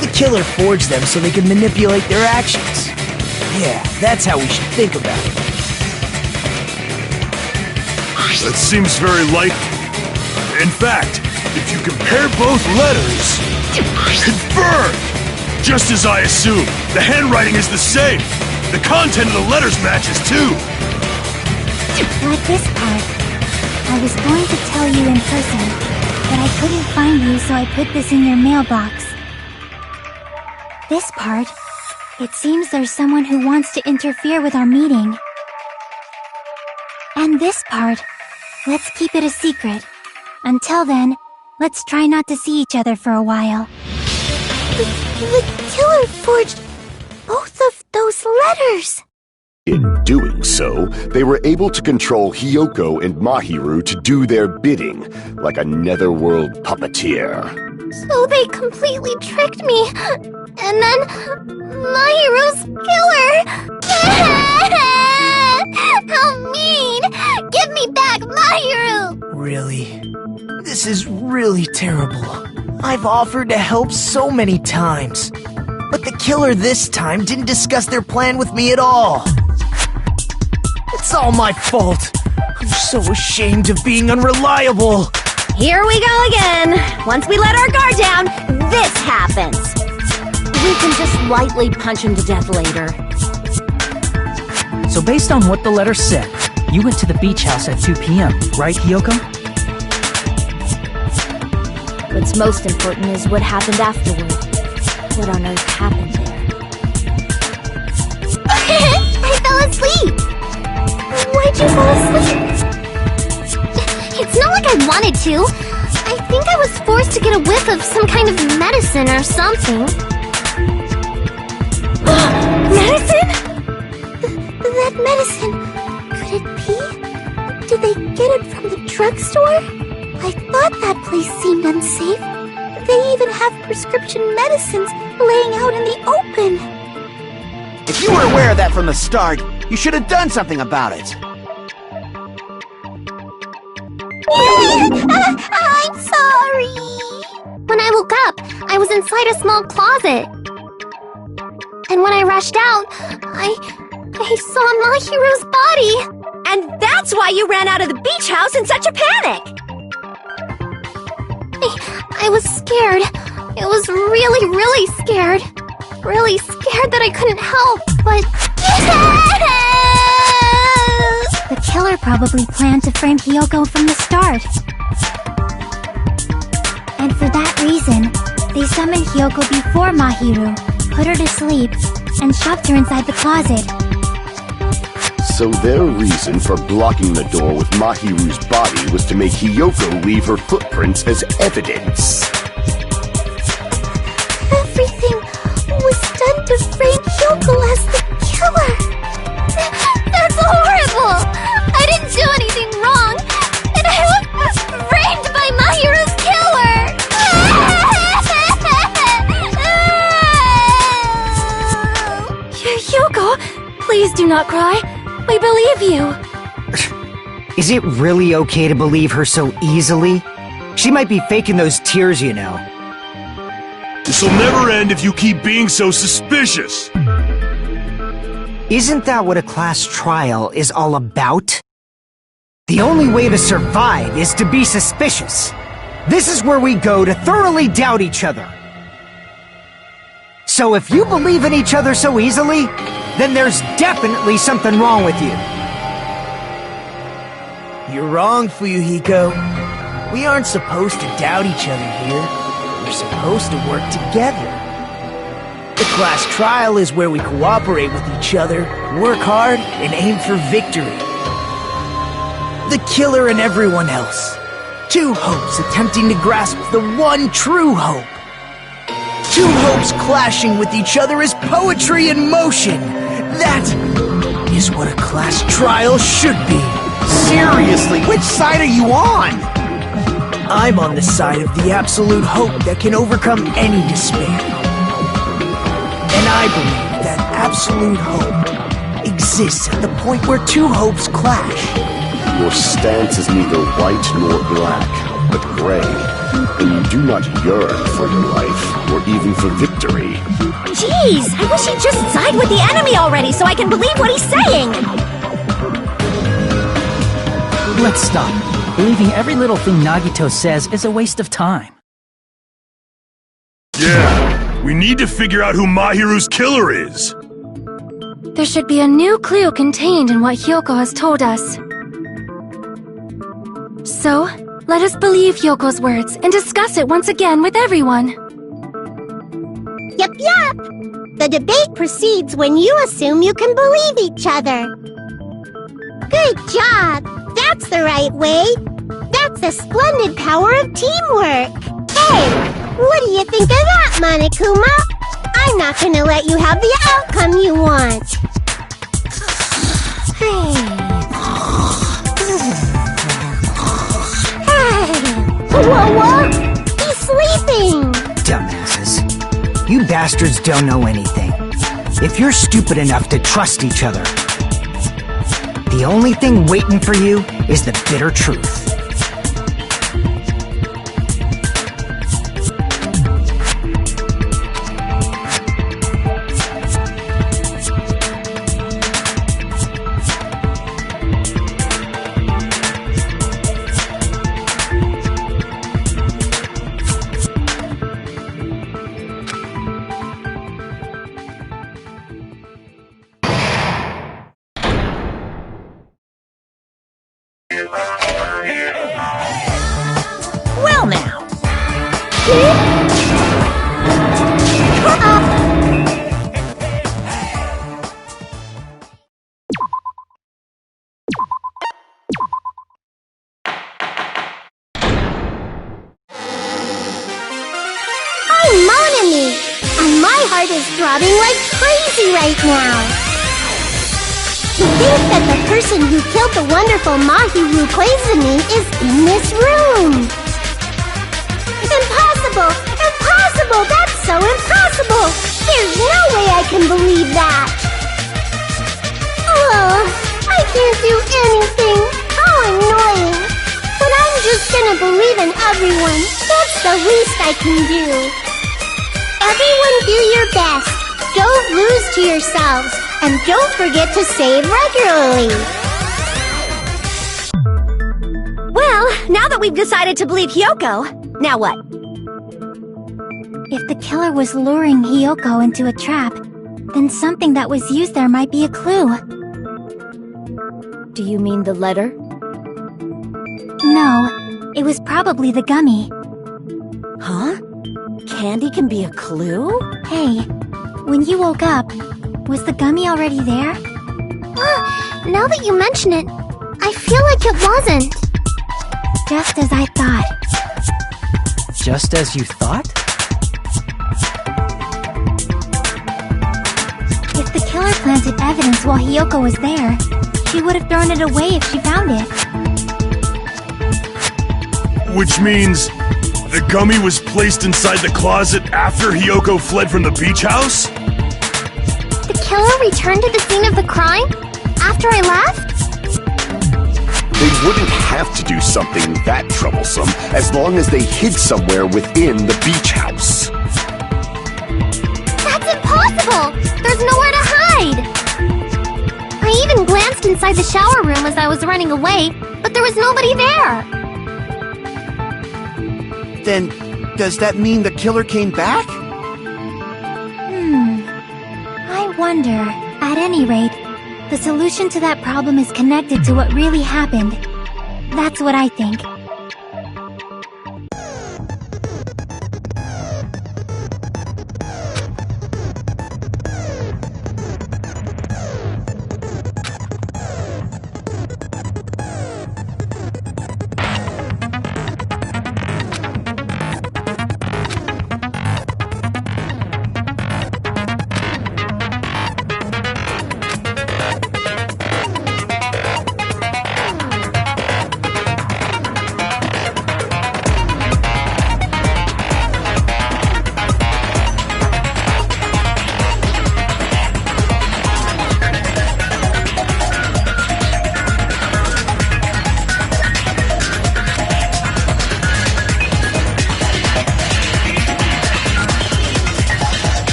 The killer forged them so they could manipulate their actions. Yeah, that's how we should think about it. That seems very likely. In fact, if you compare both letters... Confirmed! Just as I assumed, the handwriting is the same. The content of the letters matches too. Like this part. I was going to tell you in person, but I couldn't find you, so I put this in your mailbox. This part. It seems there's someone who wants to interfere with our meeting. And this part. Let's keep it a secret. Until then, let's try not to see each other for a while. The killer forged both of those letters. In doing so, they were able to control Hyoko and Mahiru to do their bidding, like a netherworld puppeteer. So they completely tricked me. And then Mahiru's killer. How mean! Give me back Mahiru! Really? This is really terrible. I've offered to help so many times. But the killer this time didn't discuss their plan with me at all. It's all my fault. I'm so ashamed of being unreliable. Here we go again. Once we let our guard down, this happens. We can just lightly punch him to death later. So based on what the letter said, you went to the beach house at 2 p.m., right, Hyoko? What's most important is what happened afterward. What on earth happened there? I fell asleep! Why'd you fall asleep? It's not like I wanted to. I think I was forced to get a whiff of some kind of medicine or something. Medicine? That medicine. Could it be? Did they get it from the drugstore? I thought that place seemed unsafe. They even have prescription medicines laying out in the open. If you were aware of that from the start, you should have done something about it. I'm sorry. When I woke up, I was inside a small closet. And when I rushed out, I saw Mahiru's body. And that's why you ran out of the beach house in such a panic! I was scared. I was really, really scared. Really scared that I couldn't help, but... The killer probably planned to frame Hiyoko from the start. And for that reason, they summoned Hiyoko before Mahiru, put her to sleep, and shoved her inside the closet. So their reason for blocking the door with Mahiru's body was to make Hiyoko leave her footprints as evidence. Everything was done to frame Hiyoko as the killer. That's horrible! I didn't do anything wrong, and I was framed by Mahiru's killer! Hiyoko, please do not cry. We believe you. Is it really okay to believe her so easily? She might be faking those tears, you know. This'll never end if you keep being so suspicious. Isn't that what a class trial is all about? The only way to survive is to be suspicious. This is where we go to thoroughly doubt each other. So if you believe in each other so easily, then there's definitely something wrong with you. You're wrong, Fuyuhiko. We aren't supposed to doubt each other here. We're supposed to work together. The class trial is where we cooperate with each other, work hard, and aim for victory. The killer and everyone else. Two hopes attempting to grasp the one true hope. Two hopes clashing with each other is poetry in motion. That is what a class trial should be. Seriously, which side are you on? I'm on the side of the absolute hope that can overcome any despair. And I believe that absolute hope exists at the point where two hopes clash. Your stance is neither white nor black, but gray. And you do not yearn for your life, or even for victory. Jeez, I wish he'd just side with the enemy already so I can believe what he's saying! Let's stop. Believing every little thing Nagito says is a waste of time. Yeah, we need to figure out who Mahiru's killer is. There should be a new clue contained in what Hiyoko has told us. So, let us believe Hyoko's words and discuss it once again with everyone. Yup, yup! The debate proceeds when you assume you can believe each other. Good job! That's the right way! That's the splendid power of teamwork! Hey! What do you think of that, Monokuma? I'm not gonna let you have the outcome you want! Whoa! He's sleeping! Dumbasses. You bastards don't know anything. If you're stupid enough to trust each other, the only thing waiting for you is the bitter truth. Well now, I'm Monami, and my heart is throbbing like crazy right now. To think that the person who killed the wonderful Mahiru Koizumi is in this room. Impossible! Impossible! That's so impossible! There's no way I can believe that! can't do anything. How annoying. But I'm just gonna believe in everyone. That's the least I can do. Everyone do your best. Don't lose to yourselves. And don't forget to save regularly. Well, now that we've decided to believe Hiyoko, now what? If the killer was luring Hiyoko into a trap, then something that was used there might be a clue. Do you mean the letter? No, it was probably the gummy. Huh? Candy can be a clue? Hey, when you woke up, was the gummy already there? Now that you mention it, I feel like it wasn't. Just as I thought. Just as you thought? If the killer planted evidence while Hiyoko was there, she would have thrown it away if she found it. Which means the gummy was placed inside the closet after Hiyoko fled from the beach house? The killer returned to the scene of the crime? After I left? They wouldn't have to do something that troublesome as long as they hid somewhere within the beach house. That's impossible! There's nowhere to hide! I even glanced inside the shower room as I was running away, but there was nobody there! Then, does that mean the killer came back? I wonder. At any rate, the solution to that problem is connected to what really happened. That's what I think.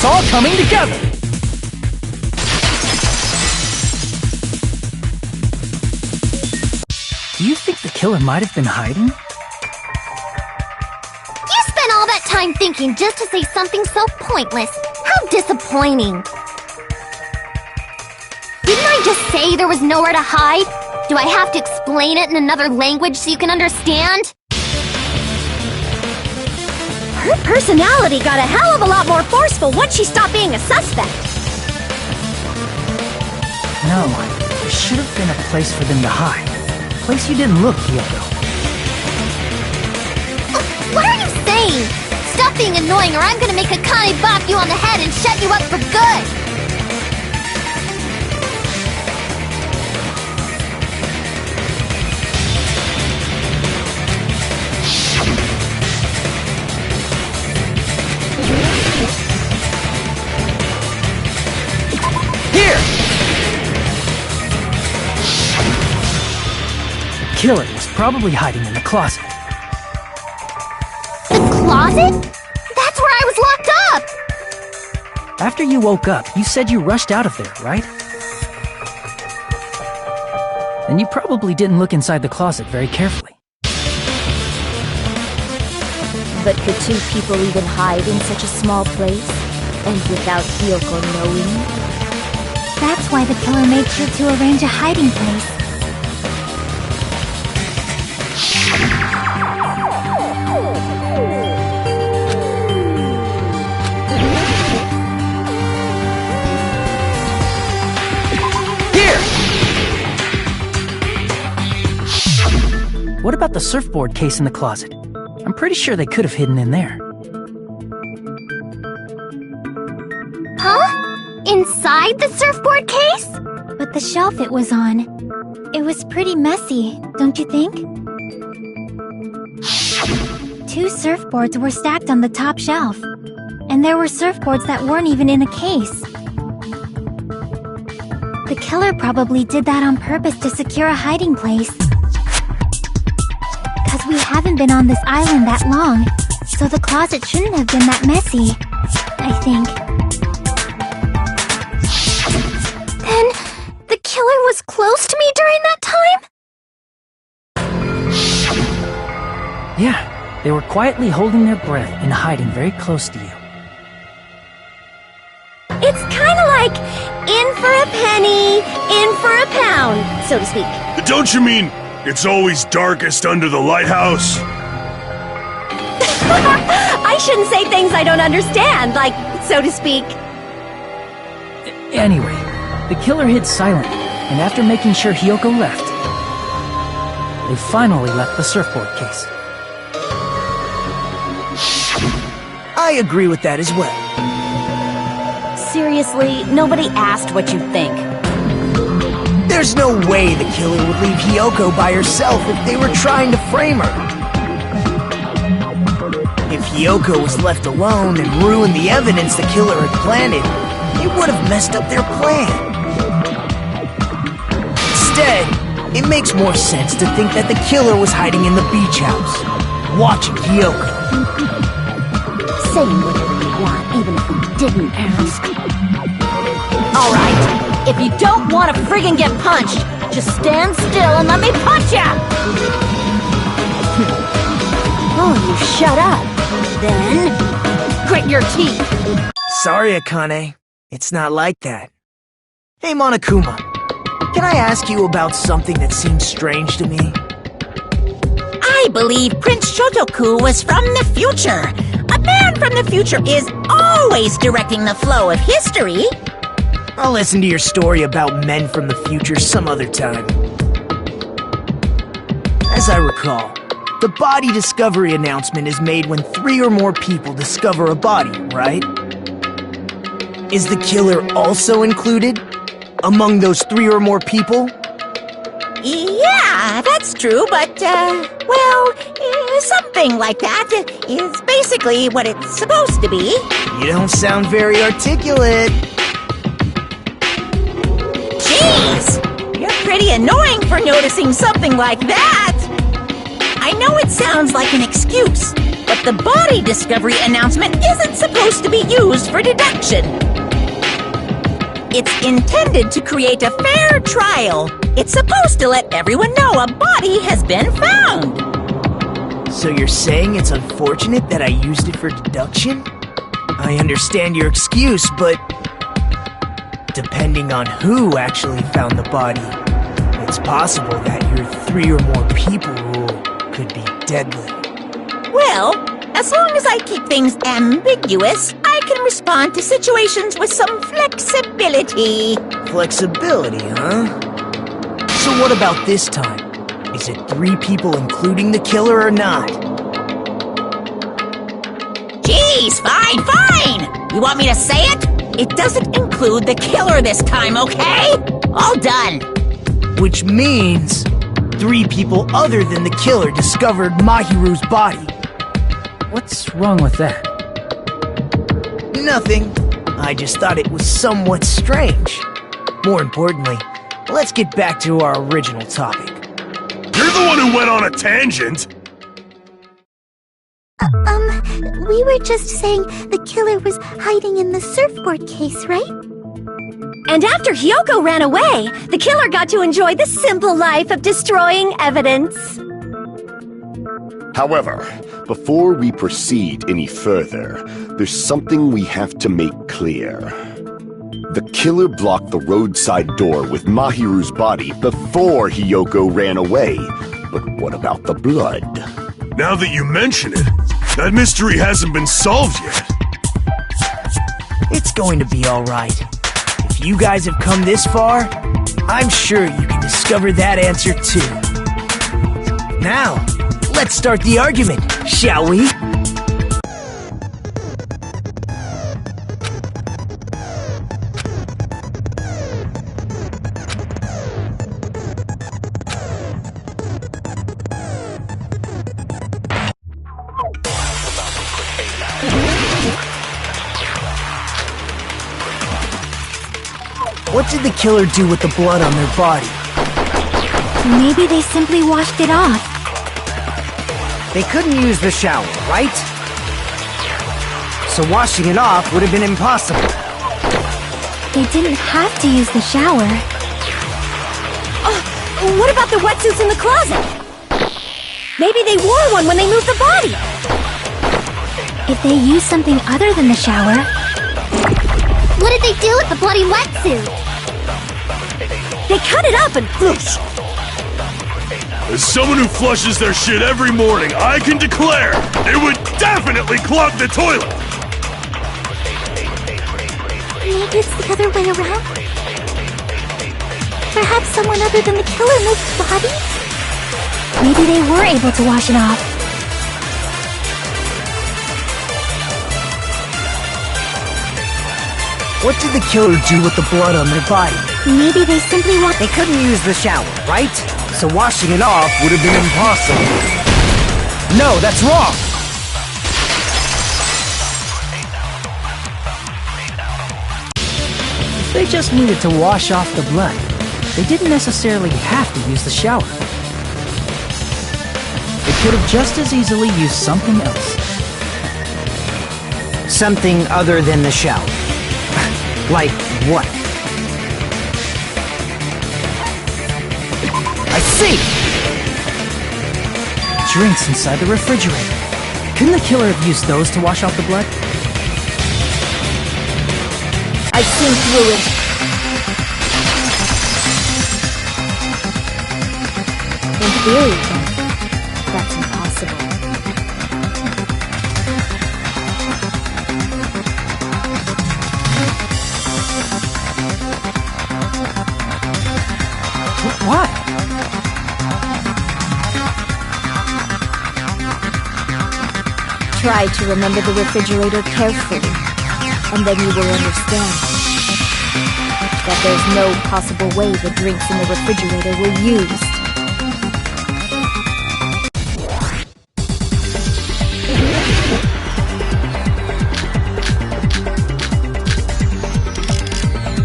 all coming together! Do you think the killer might have been hiding? You spent all that time thinking just to say something so pointless. How disappointing. Didn't I just say there was nowhere to hide? Do I have to explain it in another language so you can understand? Her personality got a hell of a lot more forceful once she stopped being a suspect. No, there should have been a place for them to hide. A place you didn't look, Hyoko. What are you saying? Stop being annoying or I'm gonna make Akane bop you on the head and shut you up for good! The killer was probably hiding in the closet. The closet? That's where I was locked up! After you woke up, you said you rushed out of there, right? And you probably didn't look inside the closet very carefully. But could two people even hide in such a small place? And without Hyoko knowing? That's why the killer made sure to arrange a hiding place. What about the surfboard case in the closet? I'm pretty sure they could have hidden in there. Huh? Inside the surfboard case? But the shelf it was on, it was pretty messy, don't you think? Two surfboards were stacked on the top shelf, and there were surfboards that weren't even in a case. The killer probably did that on purpose to secure a hiding place. Cause we haven't been on this island that long, so the closet shouldn't have been that messy, I think. Then, the killer was close to me during that time? Yeah, they were quietly holding their breath and hiding very close to you. It's kinda like in for a penny, in for a pound, so to speak. Don't you mean it's always darkest under the lighthouse? I shouldn't say things I don't understand, like, so to speak. Anyway, the killer hid silently, and after making sure Hyoko left, they finally left the surfboard case. I agree with that as well. Seriously, nobody asked what you think. There's no way the killer would leave Hyoko by herself if they were trying to frame her. If Hyoko was left alone and ruined the evidence the killer had planted, it would have messed up their plan. Instead, it makes more sense to think that the killer was hiding in the beach house, watching Hyoko. Saying whatever you want, even if you didn't ask. Alright, if you don't want to friggin' get punched, just stand still and let me punch ya! Oh, you shut up. Then, grit your teeth. Sorry, Akane. It's not like that. Hey, Monokuma. Can I ask you about something that seems strange to me? I believe Prince Shotoku was from the future. A man from the future is always directing the flow of history. I'll listen to your story about men from the future some other time. As I recall, the body discovery announcement is made when 3 or more people discover a body, right? Is the killer also included among those 3 or more people? Yeah, that's true, but, something like that is basically what it's supposed to be. You don't sound very articulate. Jeez! You're pretty annoying for noticing something like that! I know it sounds like an excuse, but the body discovery announcement isn't supposed to be used for deduction. It's intended to create a fair trial. It's supposed to let everyone know a body has been found. So you're saying it's unfortunate that I used it for deduction? I understand your excuse, but depending on who actually found the body, it's possible that your 3 or more people rule could be deadly. Well, as long as I keep things ambiguous, I can respond to situations with some flexibility. Flexibility, huh? So what about this time? Is it 3 people including the killer or not? Jeez, fine! You want me to say it? It doesn't include the killer this time, okay? All done. Which means 3 people other than the killer discovered Mahiru's body. What's wrong with that? Nothing. I just thought it was somewhat strange. More importantly, let's get back to our original topic. You're the one who went on a tangent! We were just saying the killer was hiding in the surfboard case, right? And after Hyoko ran away, the killer got to enjoy the simple life of destroying evidence. However, before we proceed any further, there's something we have to make clear. The killer blocked the roadside door with Mahiru's body before Hyoko ran away. But what about the blood? Now that you mention it, that mystery hasn't been solved yet. It's going to be alright. If you guys have come this far, I'm sure you can discover that answer too. Now, let's start the argument, shall we? What did the killer do with the blood on their body? Maybe they simply washed it off. They couldn't use the shower, right? So washing it off would have been impossible. They didn't have to use the shower. Oh, what about the wetsuits in the closet? Maybe they wore one when they moved the body. If they used something other than the shower... What did they do with the bloody wetsuit? They cut it up and whoosh. As someone who flushes their shit every morning, I can declare it would definitely clog the toilet! Maybe it's the other way around? Perhaps someone other than the killer moved the body? Maybe they were able to wash it off. What did the killer do with the blood on their body? Maybe they simply They couldn't use the shower, right? So washing it off would have been impossible. No, that's wrong! If they just needed to wash off the blood, they didn't necessarily have to use the shower. They could have just as easily used something else. Something other than the shower. Like what? I see! Drinks inside the refrigerator. Couldn't the killer have used those to wash off the blood? I've seen through it. In theory, that's impossible. Why? Try to remember the refrigerator carefully, and then you will understand that there's no possible way the drinks in the refrigerator were used.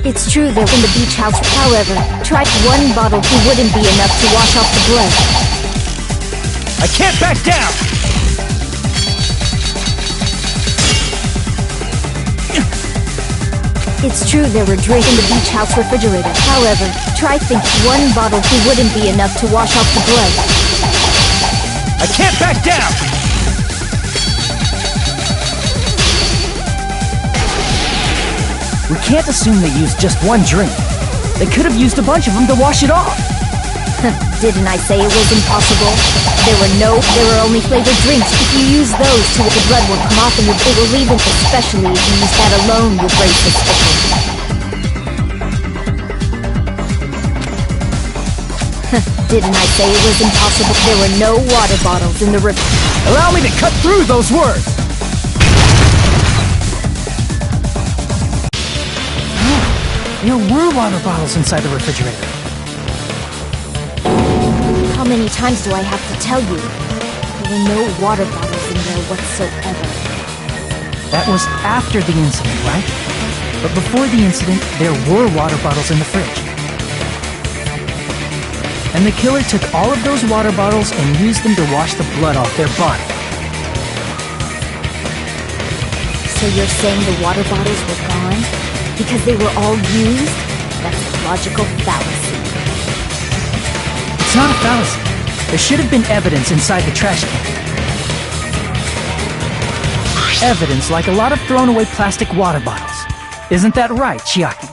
It's true that in the beach house, however, try one bottle wouldn't be enough to wash off the blood. I can't back down! It's true there were drinks in the beach house refrigerator. However, try think one bottle wouldn't be enough to wash off the blood. I can't back down! We can't assume they used just one drink. They could have used a bunch of them to wash it off. Didn't I say it was impossible? There were only flavored drinks. If you use those, the blood will come off and it will leave it, especially if you use that alone would raise suspicion. Didn't I say it was impossible? There were no water bottles in the river. Allow me to cut through those words! There were water bottles inside the refrigerator. How many times do I have to tell you? There were no water bottles in there whatsoever. That was after the incident, right? But before the incident, there were water bottles in the fridge. And the killer took all of those water bottles and used them to wash the blood off their body. So you're saying the water bottles were gone? Because they were all used? That's a logical fallacy. It's not a fallacy. There should have been evidence inside the trash can. Evidence like a lot of thrown away plastic water bottles. Isn't that right, Chiaki?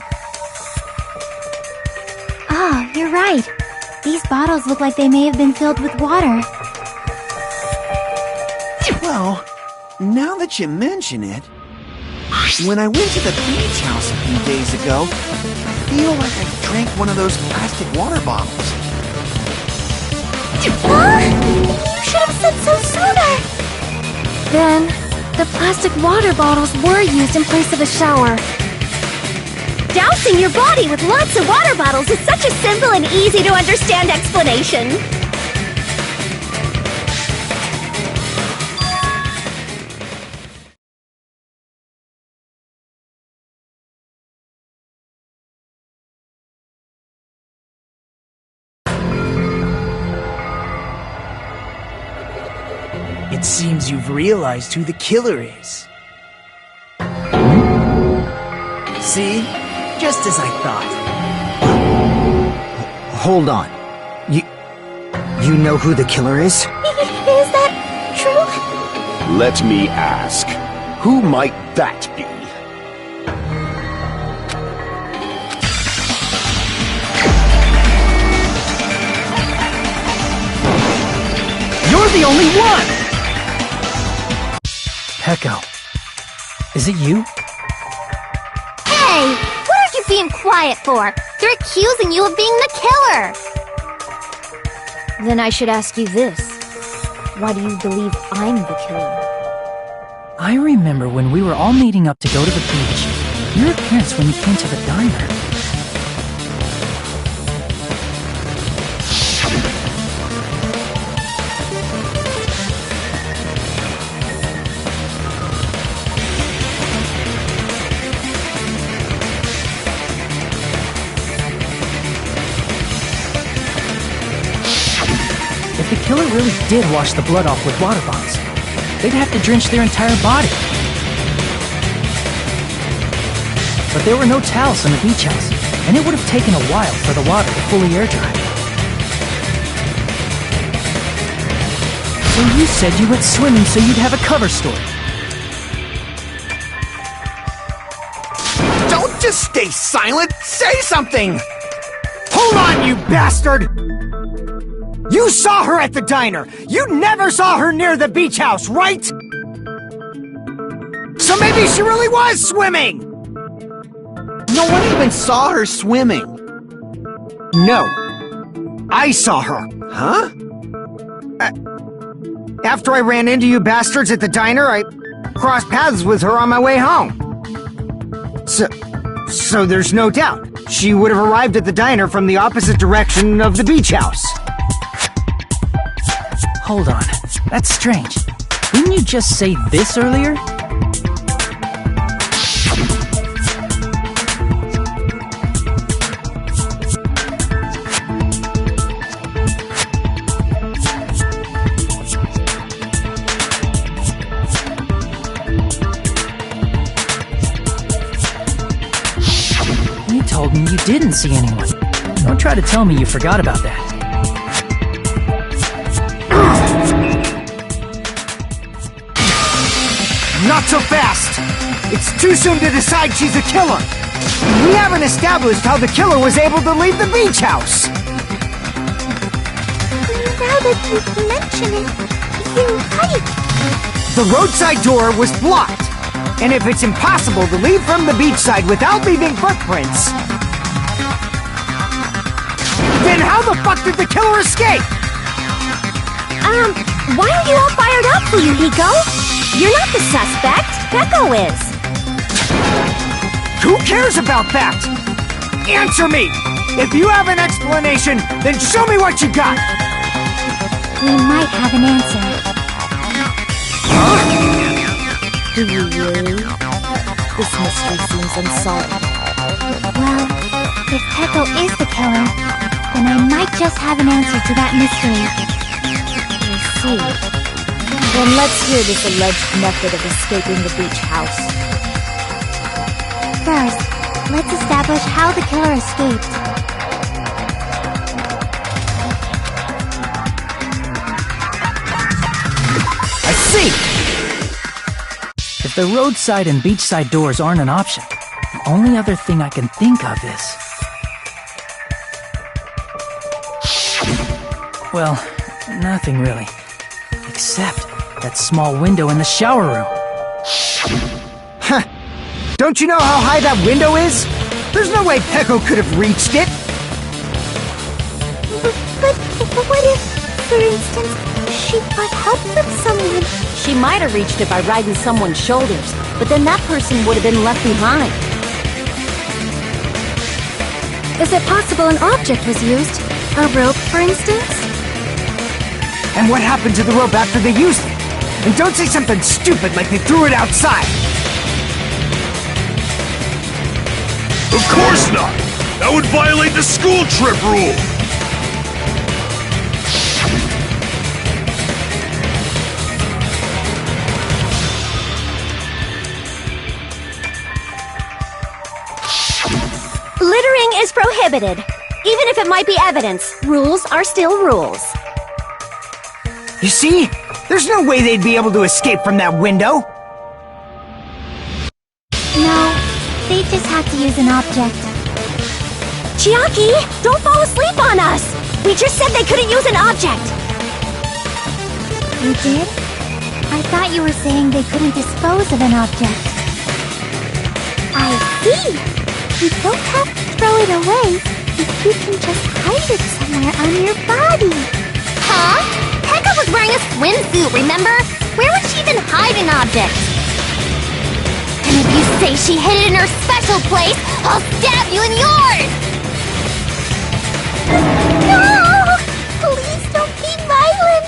Ah, you're right. These bottles look like they may have been filled with water. Well, now that you mention it, when I went to the beach house a few days ago, I feel like I drank one of those plastic water bottles. You should have said so sooner! Then, the plastic water bottles were used in place of a shower. Dousing your body with lots of water bottles is such a simple and easy to understand explanation. It seems you've realized who the killer is. See? Just as I thought. Hold on. You know who the killer is? Is that true? Let me ask, who might that be? You're the only one! Peko, is it you? Hey! What are you being quiet for? They're accusing you of being the killer! Then I should ask you this. Why do you believe I'm the killer? I remember when we were all meeting up to go to the beach. Your appearance when you came to the diner. If the killer really did wash the blood off with water bombs, they'd have to drench their entire body. But there were no towels in the beach house, and it would have taken a while for the water to fully air dry. So you said you went swimming so you'd have a cover story. Don't just stay silent! Say something! Hold on, you bastard! You saw her at the diner! You never saw her near the beach house, right? So maybe she really was swimming! No one even saw her swimming. No. I saw her. Huh? After I ran into you bastards at the diner, I crossed paths with her on my way home. So there's no doubt. She would have arrived at the diner from the opposite direction of the beach house. Hold on, that's strange. Didn't you just say this earlier? me you didn't see anyone. Don't try to tell me you forgot about that. Not so fast! It's too soon to decide she's a killer! We haven't established how the killer was able to leave the beach house! Now that you mention it, you're right. The roadside door was blocked! And if it's impossible to leave from the beachside without leaving footprints, then how the fuck did the killer escape? Why are you all fired up, Fuyuhiko? You're not the suspect. Peko is. Who cares about that? Answer me! If you have an explanation, then show me what you got! We might have an answer. Do you really? This mystery seems unsolved. Well, if Peko is the killer, then I might just have an answer to that mystery. I see. Then let's hear this alleged method of escaping the beach house. First, let's establish how the killer escaped. I see! If the roadside and beachside doors aren't an option, the only other thing I can think of is... Well, nothing really. Except that small window in the shower room. Huh. Don't you know how high that window is? There's no way Peko could have reached it! But what if, for instance, she got help from someone? She might have reached it by riding someone's shoulders, but then that person would have been left behind. Is it possible an object was used? A rope, for instance? And what happened to the rope after they used it? And don't say something stupid like they threw it outside! Of course not! That would violate the school trip rule! Littering is prohibited. Even if it might be evidence, rules are still rules. You see? There's no way they'd be able to escape from that window! No, they just had to use an object. Chiaki, don't fall asleep on us! We just said they couldn't use an object! You did? I thought you were saying they couldn't dispose of an object. I see! You don't have to throw it away if you can just hide it somewhere on your body. Huh? Pekka was wearing a swimsuit, remember? Where would she even hide an object? And if you say she hid it in her special place, I'll stab you in yours! No! Please don't be violent!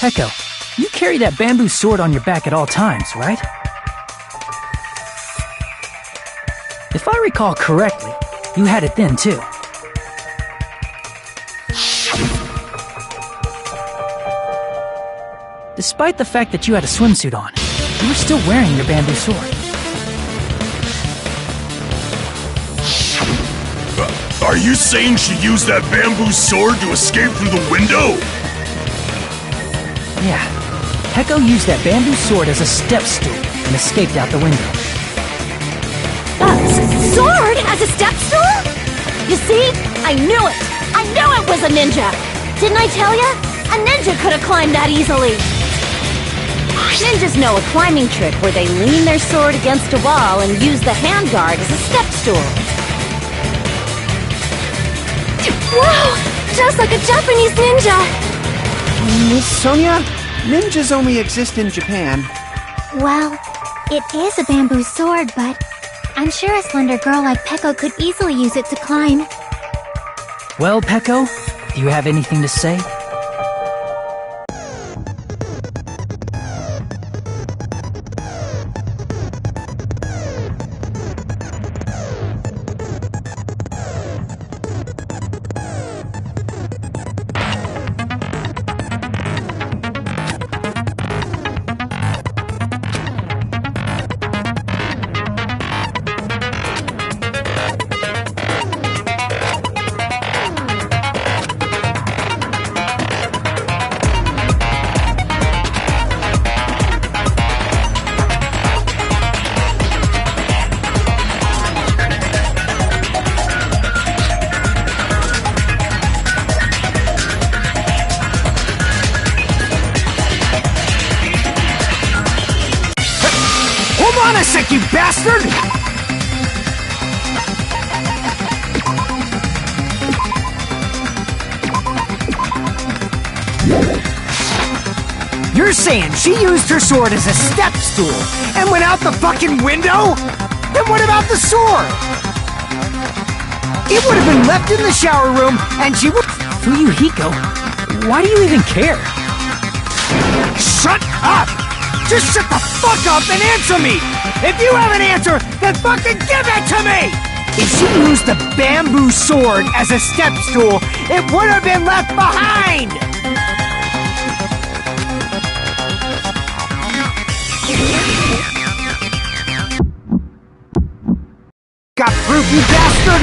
Peko, you carry that bamboo sword on your back at all times, right? If I recall correctly, you had it then too. Despite the fact that you had a swimsuit on, you were still wearing your bamboo sword. Are you saying she used that bamboo sword to escape through the window? Yeah, Peko used that bamboo sword as a step stool and escaped out the window. Sword as a step stool? You see? I knew it! I knew it was a ninja! Didn't I tell ya? A ninja could have climbed that easily! Ninjas know a climbing trick where they lean their sword against a wall and use the handguard as a step stool. Wow! Just like a Japanese ninja! Miss Sonia, ninjas only exist in Japan. Well, it is a bamboo sword, but I'm sure a slender girl like Peko could easily use it to climb. Well, Peko, do you have anything to say? Hold on a sec, you bastard! You're saying she used her sword as a step stool and went out the fucking window? Then what about the sword? It would have been left in the shower room and she would... Fuyuhiko, why do you even care? Shut up! Just shut the fuck up and answer me! If you have an answer, then fucking give it to me! If she used the bamboo sword as a step stool, it would have been left behind! Got proof, you bastard?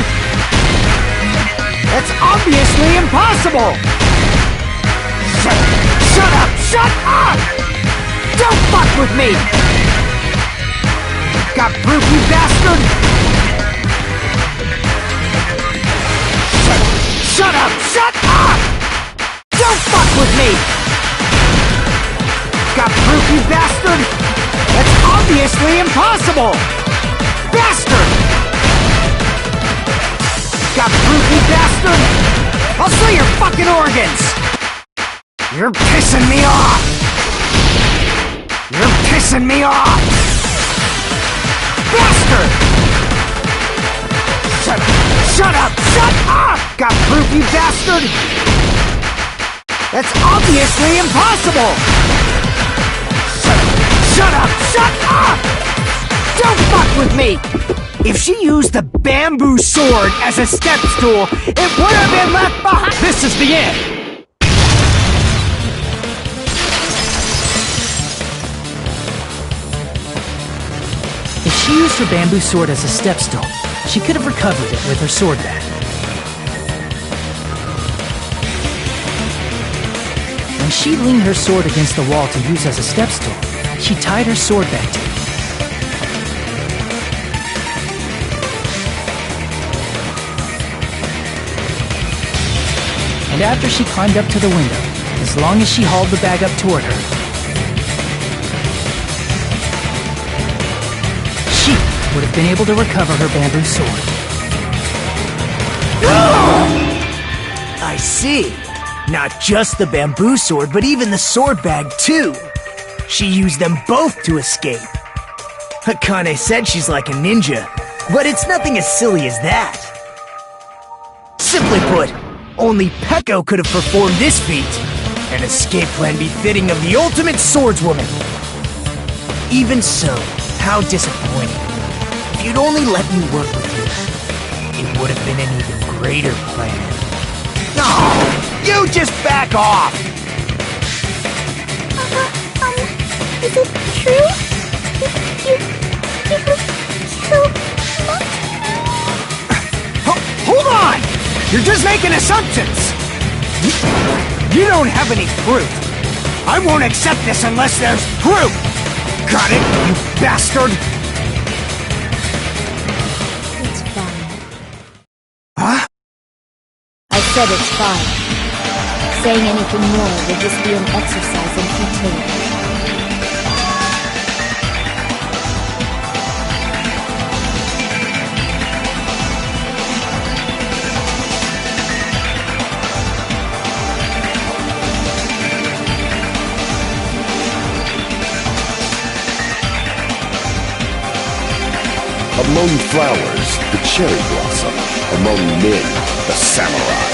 That's obviously impossible! Shut up! Shut up! Don't fuck with me! Got proof, you bastard? Shut up! Shut up! Don't fuck with me! Got proof, you bastard? That's obviously impossible! Bastard! Got proof, you bastard? I'll sell your fucking organs! You're pissing me off! You're pissing me off! Bastard! Shut up! Shut up! Shut up! Got proof, you bastard? That's obviously impossible! Shut up! Shut up! Don't fuck with me! If she used the bamboo sword as a step stool, it would have been left behind! This is the end! If she used her bamboo sword as a step stool, she could have recovered it with her sword bag. When she leaned her sword against the wall to use as a step stool, she tied her sword back to it. And after she climbed up to the window, as long as she hauled the bag up toward her, she would have been able to recover her bamboo sword. I see. Not just the bamboo sword, but even the sword bag, too. She used them both to escape. Akane said she's like a ninja, but it's nothing as silly as that. Simply put, only Peko could have performed this feat. An escape plan befitting of the ultimate swordswoman. Even so, how disappointing. If you'd only let me work with you, it would have been an even greater plan. No! You just back off! Is it true? You killed Hold on! You're just making assumptions! You don't have any proof. I won't accept this unless there's proof! Got it, you bastard? It's fine. Huh? I said it's fine. Saying anything more would just be an exercise in futility. Among flowers, the cherry blossom. Among men, the samurai.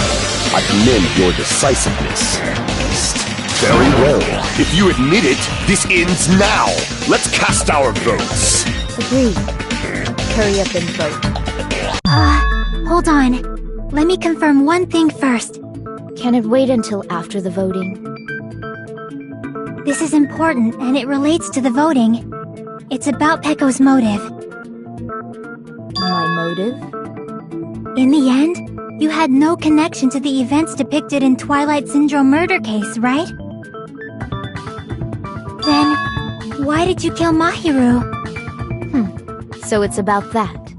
I commend your decisiveness, Beast. Very well. If you admit it, this ends now. Let's cast our votes. Agreed. Hurry up and vote. Hold on. Let me confirm one thing first. Can it wait until after the voting? This is important, and it relates to the voting. It's about Peko's motive. My motive? In the end, you had no connection to the events depicted in Twilight Syndrome murder case, right? Then, why did you kill Mahiru? So it's about that.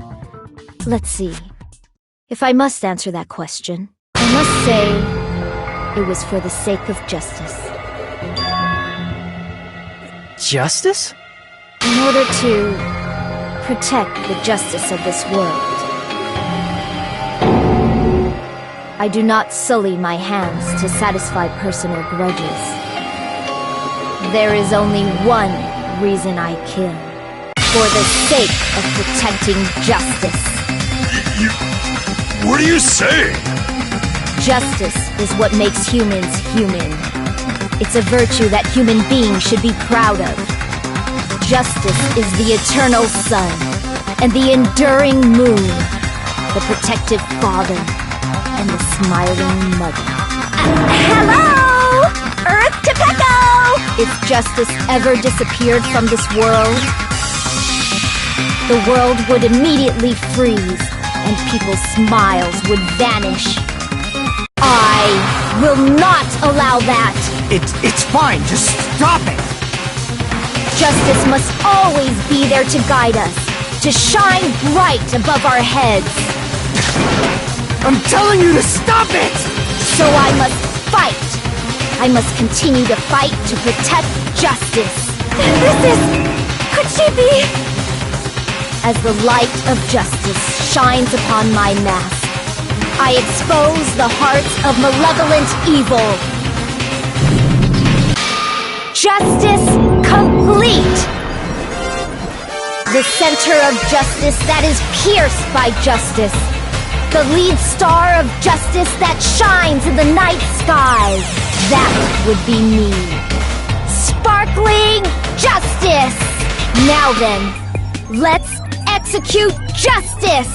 Let's see. If I must answer that question, I must say it was for the sake of justice. Justice? In order to protect the justice of this world. I do not sully my hands to satisfy personal grudges. There is only one reason I kill. For the sake of protecting justice. What are you saying? Justice is what makes humans human. It's a virtue that human beings should be proud of. Justice is the eternal sun, and the enduring moon, the protective father, and the smiling mother. Hello! Earth to Pecco! If justice ever disappeared from this world, the world would immediately freeze, and people's smiles would vanish. I will not allow that! It's fine, just stop it! Justice must always be there to guide us, to shine bright above our heads. I'm telling you to stop it! So I must fight. I must continue to fight to protect justice. Could she be? As the light of justice shines upon my mask, I expose the hearts of malevolent evil. Justice complete! The center of justice that is pierced by justice. The lead star of justice that shines in the night sky. That would be me. Sparkling justice! Now then, let's execute justice!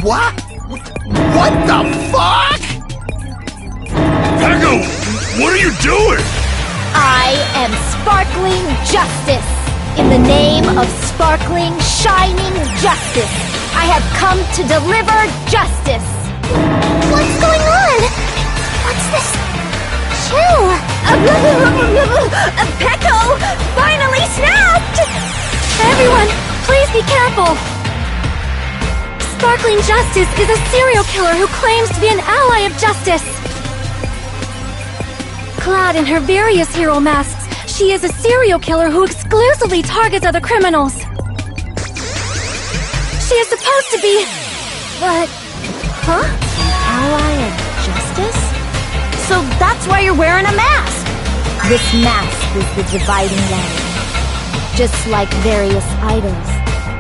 What? What the fuck? Pecco, what are you doing? I am sparkling justice. In the name of sparkling, shining justice, I have come to deliver justice. What's going on? What's this? Chill. Pecco finally snapped! Everyone, please be careful. Sparkling Justice is a serial killer who claims to be an ally of justice. Clad in her various hero masks, she is a serial killer who exclusively targets other criminals. She is supposed to be... But... Huh? Ally of justice? So that's why you're wearing a mask! This mask is the dividing line. Just like various idols,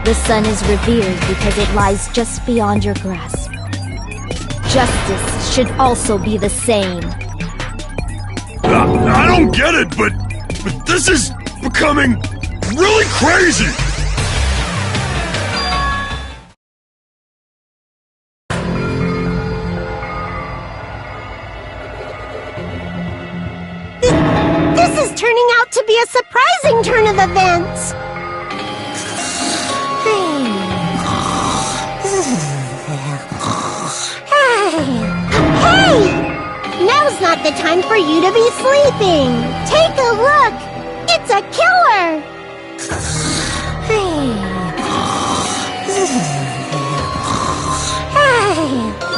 the sun is revered because it lies just beyond your grasp. Justice should also be the same. I don't get it, but this is becoming really crazy! This is turning out to be a surprising turn of events. Hey! Now's not the time for you to be sleeping. Take a look. It's a killer.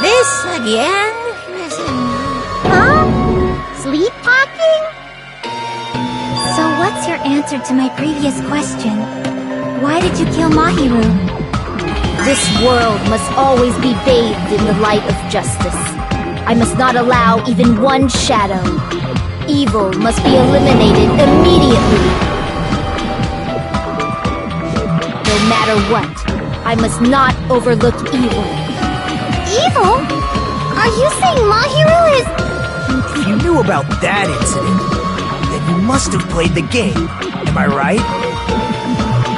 This again? Huh? Sleepwalking? So what's your answer to my previous question? Why did you kill Mahiru? This world must always be bathed in the light of justice. I must not allow even one shadow. Evil must be eliminated immediately. No matter what, I must not overlook evil. Evil? Are you saying Mahiru is... If you knew about that incident, then you must have played the game. Am I right?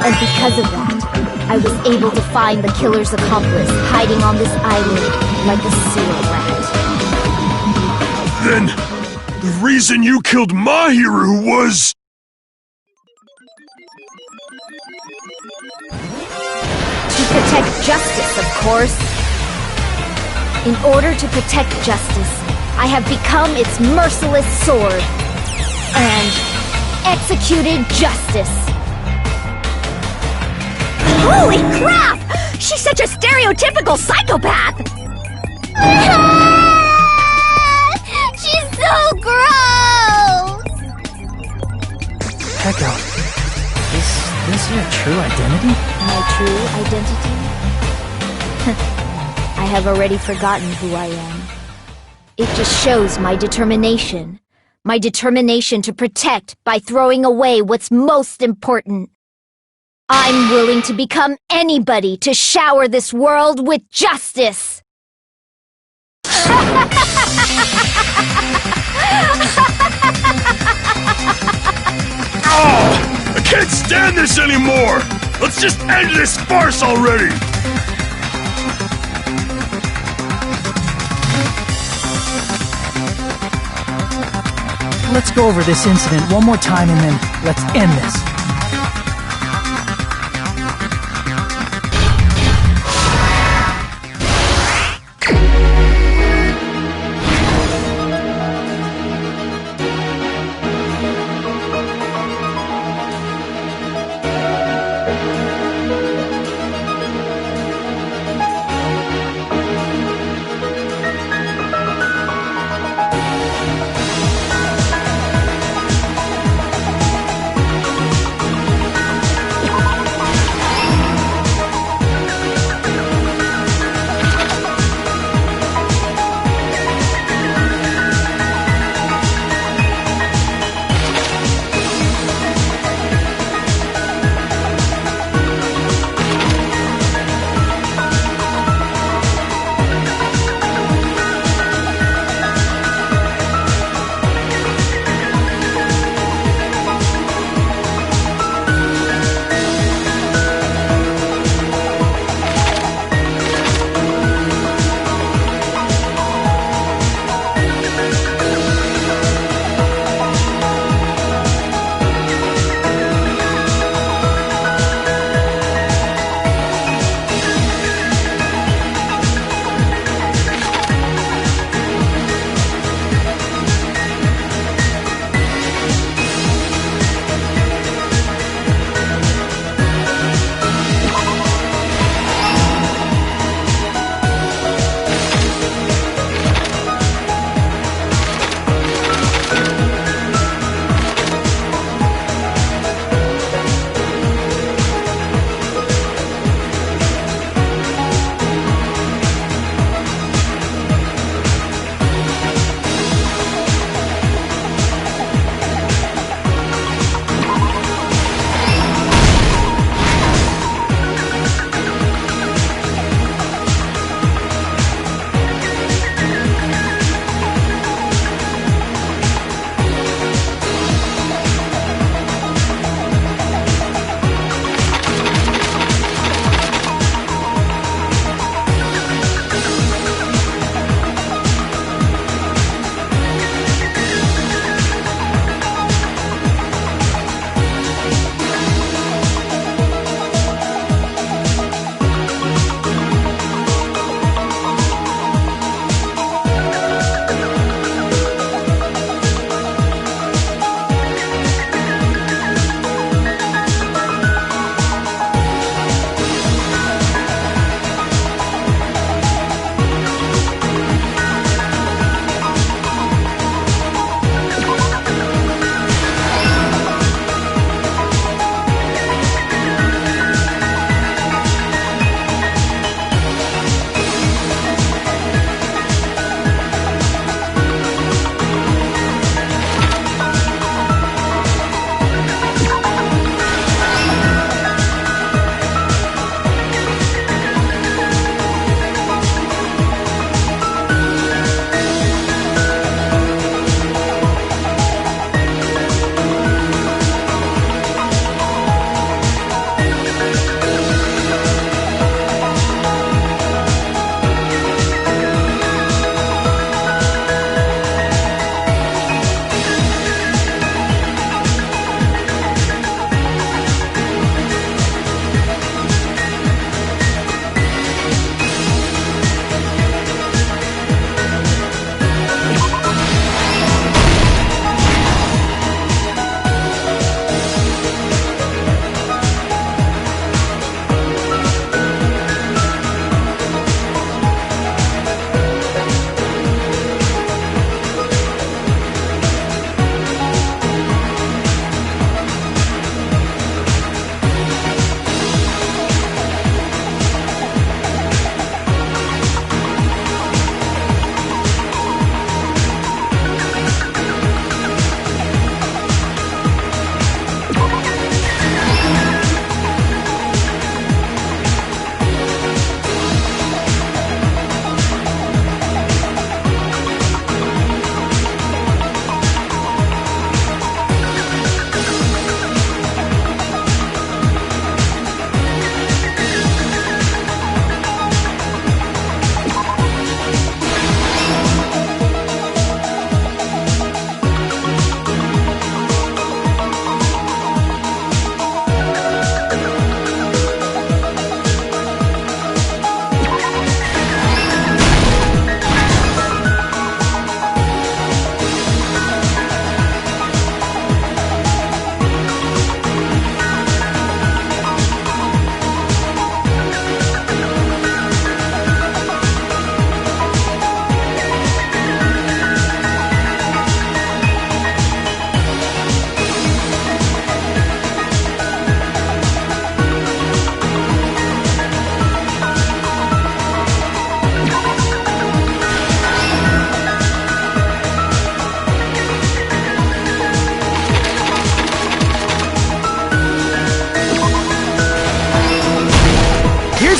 And because of that, I was able to find the killer's accomplice hiding on this island like a sewer rat. Then, the reason you killed Mahiru was... To protect justice, of course. In order to protect justice, I have become its merciless sword and executed justice. Holy crap! She's such a stereotypical psychopath! She's so gross! Pecco, is this your true identity? My true identity? I have already forgotten who I am. It just shows my determination. My determination to protect by throwing away what's most important. I'm willing to become anybody to shower this world with justice! Oh, I can't stand this anymore! Let's just end this farce already! Let's go over this incident one more time and then let's end this.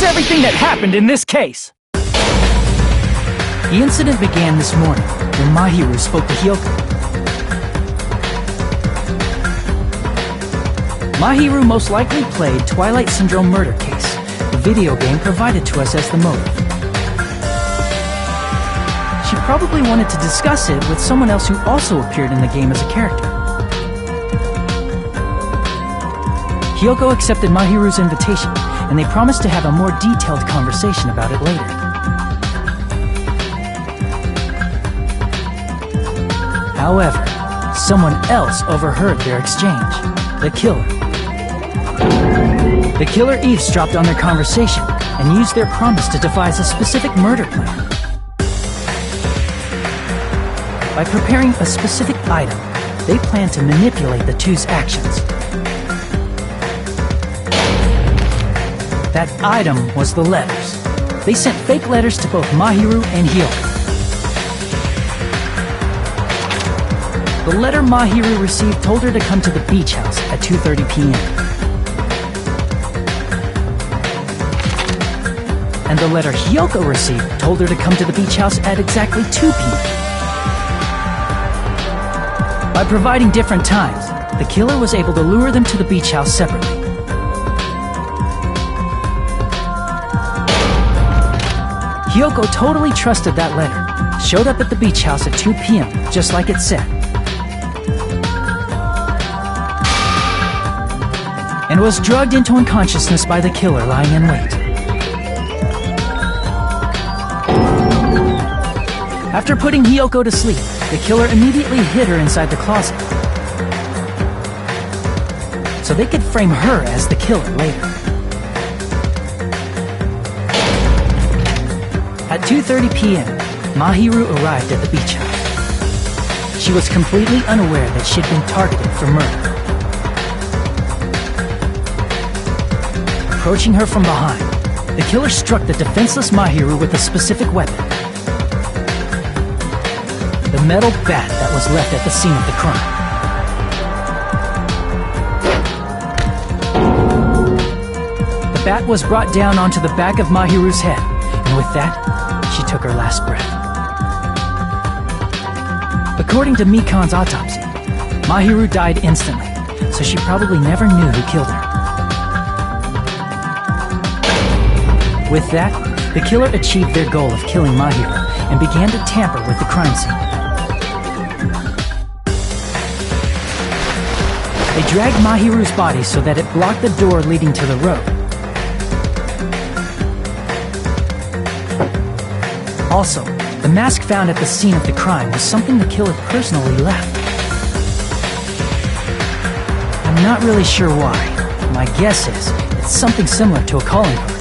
everything that happened in this case. The incident began this morning when Mahiru spoke to Hyoko. Mahiru most likely played Twilight Syndrome Murder Case, the video game provided to us as the motive. She probably wanted to discuss it with someone else who also appeared in the game as a character. Hyoko accepted Mahiru's invitation, and they promised to have a more detailed conversation about it later. However, someone else overheard their exchange. The killer. The killer eavesdropped on their conversation and used their promise to devise a specific murder plan. By preparing a specific item, they planned to manipulate the two's actions. That item was the letters. They sent fake letters to both Mahiru and Hyoko. The letter Mahiru received told her to come to the beach house at 2:30 p.m. And the letter Hyoko received told her to come to the beach house at exactly 2 p.m. By providing different times, the killer was able to lure them to the beach house separately. Hyoko totally trusted that letter, showed up at the beach house at 2 p.m., just like it said, and was drugged into unconsciousness by the killer lying in wait. After putting Hyoko to sleep, the killer immediately hid her inside the closet, so they could frame her as the killer later. At 2:30 p.m., Mahiru arrived at the beach house. She was completely unaware that she'd been targeted for murder. Approaching her from behind, the killer struck the defenseless Mahiru with a specific weapon. The metal bat that was left at the scene of the crime. The bat was brought down onto the back of Mahiru's head, and with that, she took her last breath. According to Mikan's autopsy, Mahiru died instantly, so she probably never knew who killed her. With that, the killer achieved their goal of killing Mahiru and began to tamper with the crime scene. They dragged Mahiru's body so that it blocked the door leading to the road. Also, the mask found at the scene of the crime was something the killer personally left. I'm not really sure why. My guess is it's something similar to a calling card.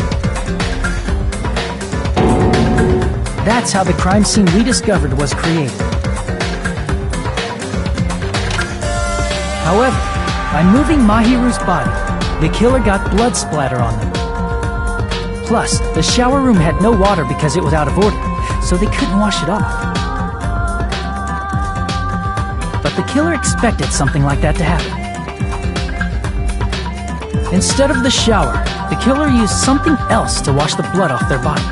That's how the crime scene we discovered was created. However, by moving Mahiru's body, the killer got blood splatter on them. Plus, the shower room had no water because it was out of order, so they couldn't wash it off. But the killer expected something like that to happen. Instead of the shower, the killer used something else to wash the blood off their body.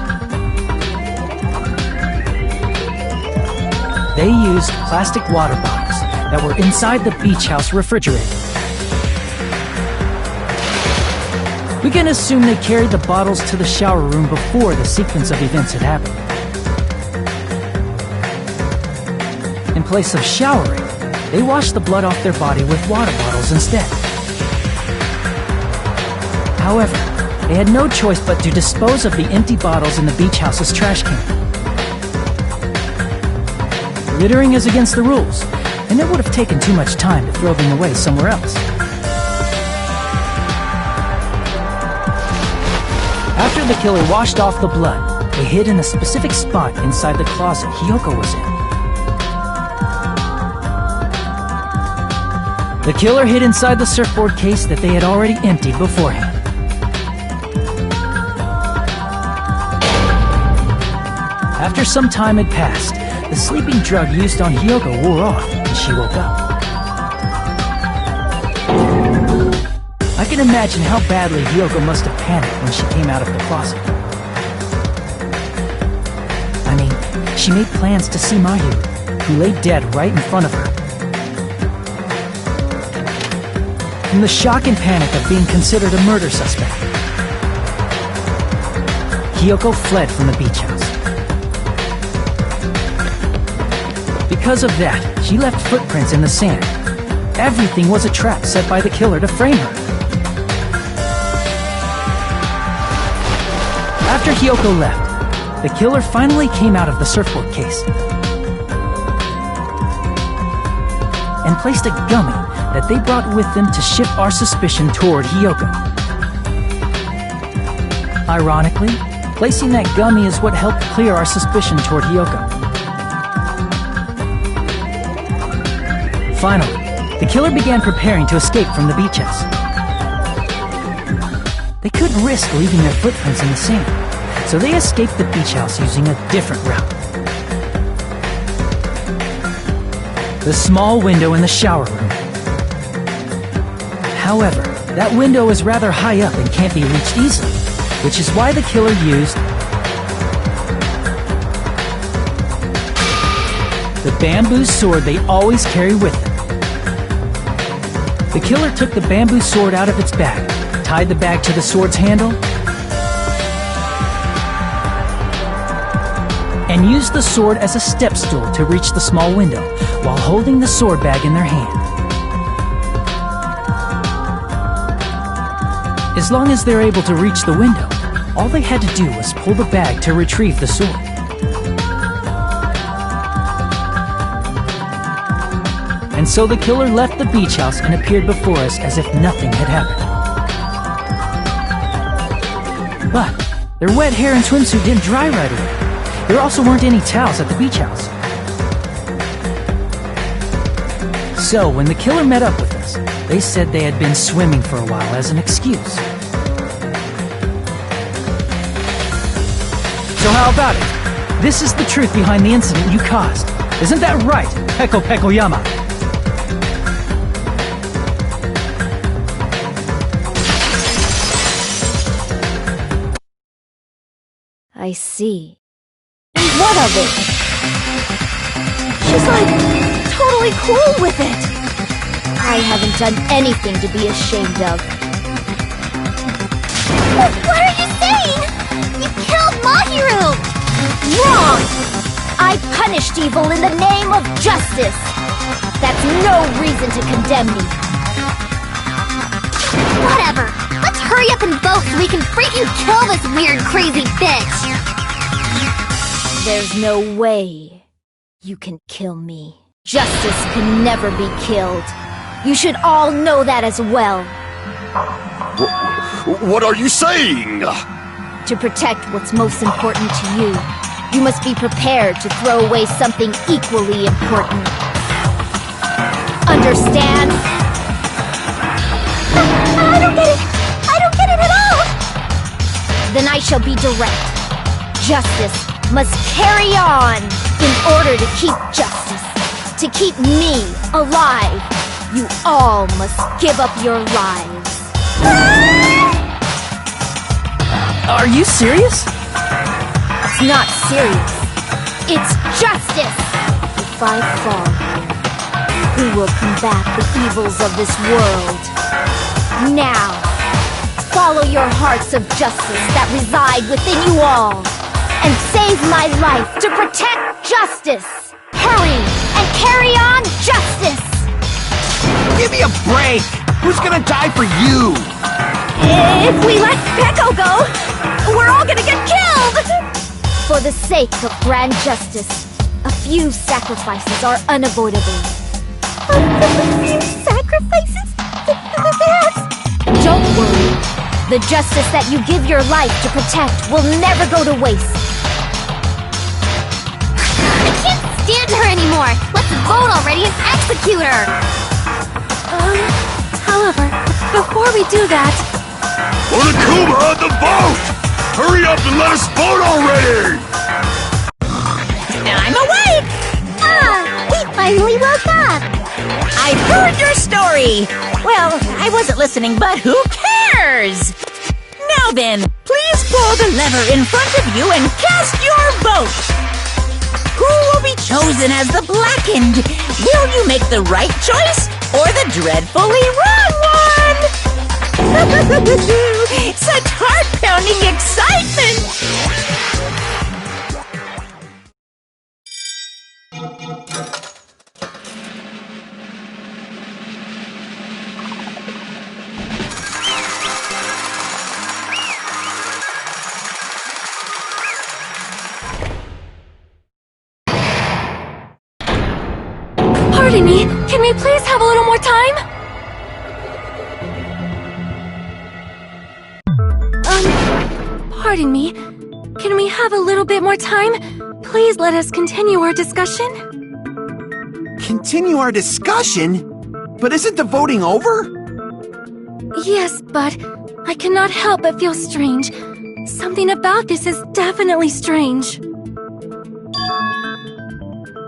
They used plastic water bottles that were inside the beach house refrigerator. We can assume they carried the bottles to the shower room before the sequence of events had happened. In place of showering, they washed the blood off their body with water bottles instead. However, they had no choice but to dispose of the empty bottles in the beach house's trash can. Littering is against the rules, and it would have taken too much time to throw them away somewhere else. After the killer washed off the blood, they hid in a specific spot inside the closet Hyoko was in. The killer hid inside the surfboard case that they had already emptied beforehand. After some time had passed, the sleeping drug used on Hyoko wore off and she woke up. I can imagine how badly Hiyoko must have panicked when she came out of the closet. I mean, she made plans to see Mahiru, who lay dead right in front of her. In the shock and panic of being considered a murder suspect, Hiyoko fled from the beach house. Because of that, she left footprints in the sand. Everything was a trap set by the killer to frame her. After Hiyoko left, the killer finally came out of the surfboard case and placed a gummy that they brought with them to shift our suspicion toward Hiyoko. Ironically, placing that gummy is what helped clear our suspicion toward Hiyoko. Finally, the killer began preparing to escape from the beach house. They couldn't risk leaving their footprints in the sand, so they escaped the beach house using a different route. The small window in the shower room. However, that window is rather high up and can't be reached easily, which is why the killer used the bamboo sword they always carry with them. The killer took the bamboo sword out of its bag, tied the bag to the sword's handle, and used the sword as a step stool to reach the small window while holding the sword bag in their hand. As long as they're able to reach the window, all they had to do was pull the bag to retrieve the sword. And so the killer left the beach house and appeared before us as if nothing had happened. But their wet hair and swimsuit didn't dry right away. There also weren't any towels at the beach house. So when the killer met up with us, they said they had been swimming for a while as an excuse. So how about it? This is the truth behind the incident you caused. Isn't that right, Peko Pekoyama? I see. And what of it? She's like, totally cool with it. I haven't done anything to be ashamed of. What are you saying? You killed Mahiru! Wrong! I punished evil in the name of justice. That's no reason to condemn me. Whatever. Let's hurry up and vote so we can freaking kill this weird, crazy bitch! There's no way you can kill me. Justice can never be killed. You should all know that as well. What are you saying? To protect what's most important to you, you must be prepared to throw away something equally important. Understand? I don't get it! I don't get it at all! Then I shall be direct. Justice must carry on. In order to keep justice, to keep me alive, you all must give up your lives. Are you serious? It's not serious. It's justice. If I fall, who will combat the evils of this world? Now, follow your hearts of justice that reside within you all, and save my life to protect justice. Hurry and carry on justice. Give me a break! Who's gonna die for you? If we let Peko go, we're all gonna get killed! For the sake of grand justice, a few sacrifices are unavoidable. A few sacrifices? That's... Don't worry. The justice that you give your life to protect will never go to waste. I can't stand her anymore! Let's vote already and execute her! However, before we do that... Onakuma, the vote! Hurry up and let us vote already! I'm awake! We finally woke up! I've heard your story! Well, I wasn't listening, but who cares? Now then, please pull the lever in front of you and cast your vote! Who will be chosen as the blackened? Will you make the right choice or the dreadfully wrong one? Such heart-pounding excitement! Pardon me, can we please have a little more time? Pardon me, can we have a little bit more time? Please let us continue our discussion. Continue our discussion? But isn't the voting over? Yes, but I cannot help but feel strange. Something about this is definitely strange.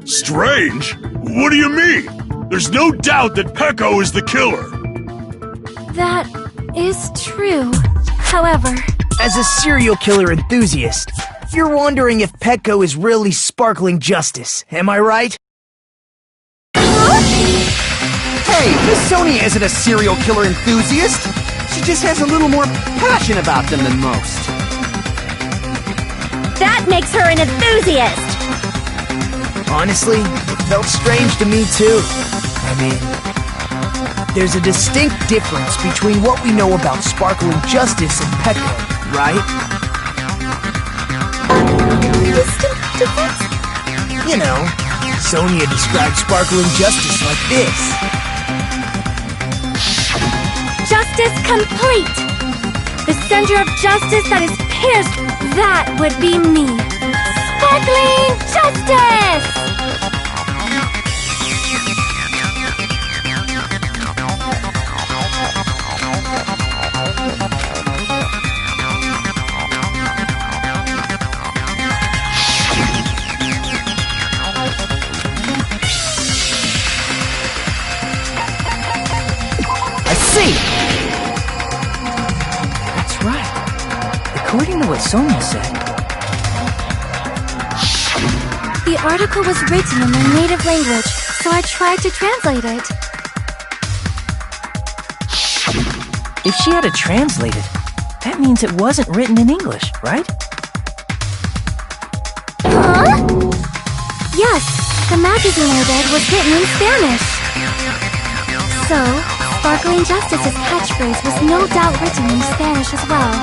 Strange? What do you mean? There's no doubt that Pecco is the killer. That is true. However, As a serial killer enthusiast, you're wondering if Petco is really sparkling justice, am I right? Hey, Miss Sonia isn't a serial killer enthusiast. She just has a little more passion about them than most. That makes her an enthusiast! Honestly, it felt strange to me too. I mean, there's a distinct difference between what we know about sparkling justice and Petco, right? Distinct difference? You know, Sonia described sparkling justice like this. justice complete! The center of justice that is pierced, that would be me. Sparkling justice! That's right. According to what Sonia said. The article was written in their native language, so I tried to translate it. If she had it translated, that means it wasn't written in English, right? Huh? Yes, the magazine I read was written in Spanish. So, Sparkling Justice's catchphrase was no doubt written in Spanish as well.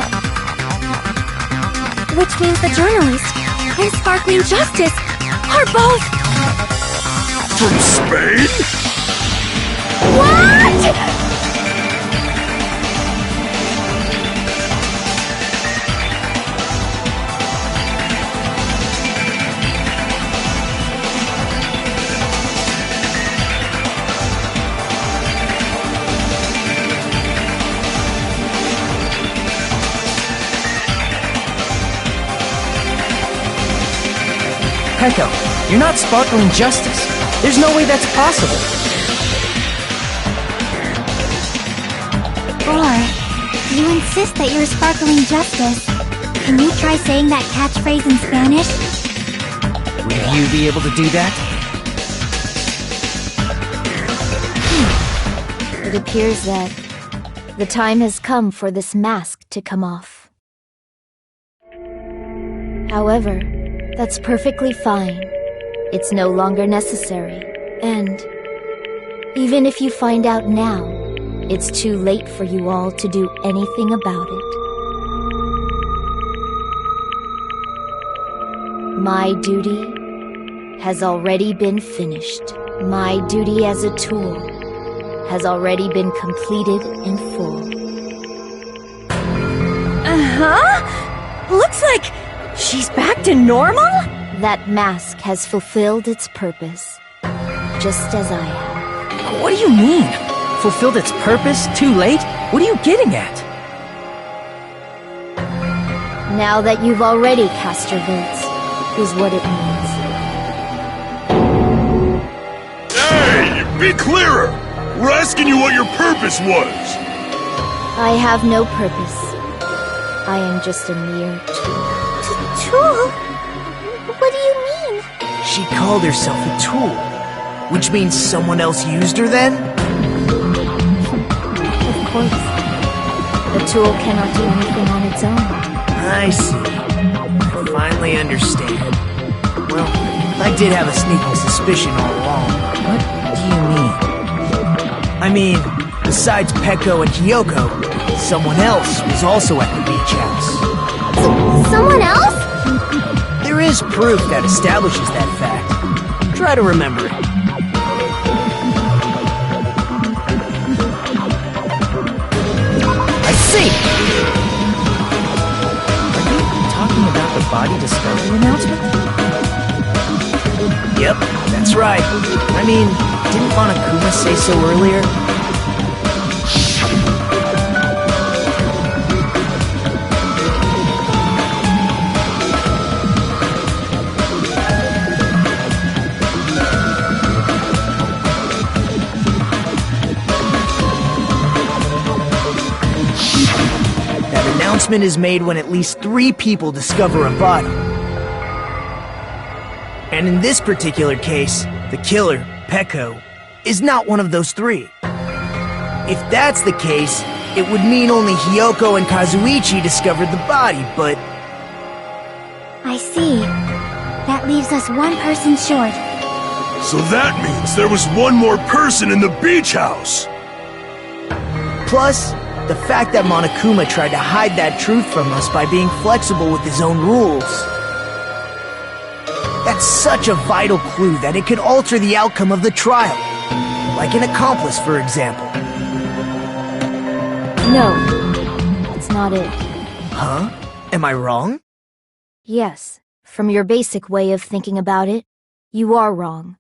Which means the journalist and Sparkling Justice are both... From Spain? What?! Pecco, you're not sparkling justice. There's no way that's possible. Or, you insist that you're sparkling justice. Can you try saying that catchphrase in Spanish? Will you be able to do that? It appears that the time has come for this mask to come off. However, that's perfectly fine. It's no longer necessary. And even if you find out now, it's too late for you all to do anything about it. My duty has already been finished. My duty as a tool has already been completed in full. Uh-huh? Looks like she's back to normal? That mask has fulfilled its purpose, just as I have. What do you mean? Fulfilled its purpose? Too late? What are you getting at? Now that you've already cast your votes, is what it means. Be clearer! We're asking you what your purpose was! I have no purpose. I am just a mere tool. Tool? What do you mean? She called herself a tool, which means someone else used her then? Of course. A tool cannot do anything on its own. I see. I finally understand. Well, I did have a sneaking suspicion all along. What do you mean? I mean, besides Peko and Hiyoko, someone else was also at the beach house. Someone else? There is proof that establishes that fact. Try to remember it. I see! Are you talking about the body discovery announcement? Yep, that's right. I mean, didn't Monokuma say so earlier? That announcement is made when at least 3 people discover a body. And in this particular case, the killer, Peko, is not one of those 3. If that's the case, it would mean only Hiyoko and Kazuichi discovered the body, but... I see. That leaves us one person short. So that means there was one more person in the beach house! Plus, the fact that Monokuma tried to hide that truth from us by being flexible with his own rules. That's such a vital clue that it could alter the outcome of the trial. Like an accomplice, for example. No, that's not it. Huh? Am I wrong? Yes, from your basic way of thinking about it, you are wrong.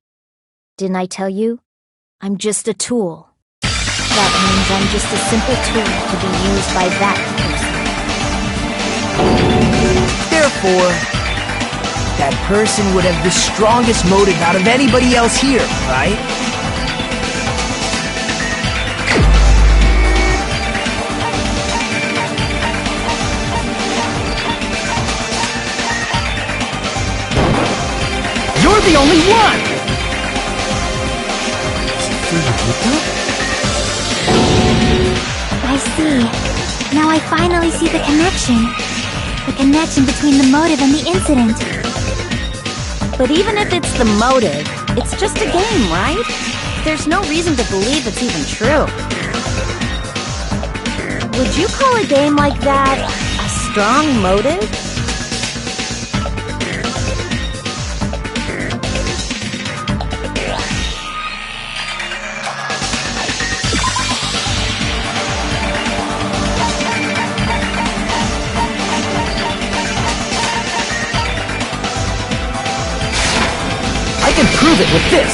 Didn't I tell you? I'm just a tool. That means I'm just a simple tool to be used by that person. Therefore, that person would have the strongest motive out of anybody else here, right? You're the only one! I see. Now I finally see the connection. The connection between the motive and the incident. But even if it's the motive, it's just a game, right? There's no reason to believe it's even true. Would you call a game like that a strong motive? I can prove it with this!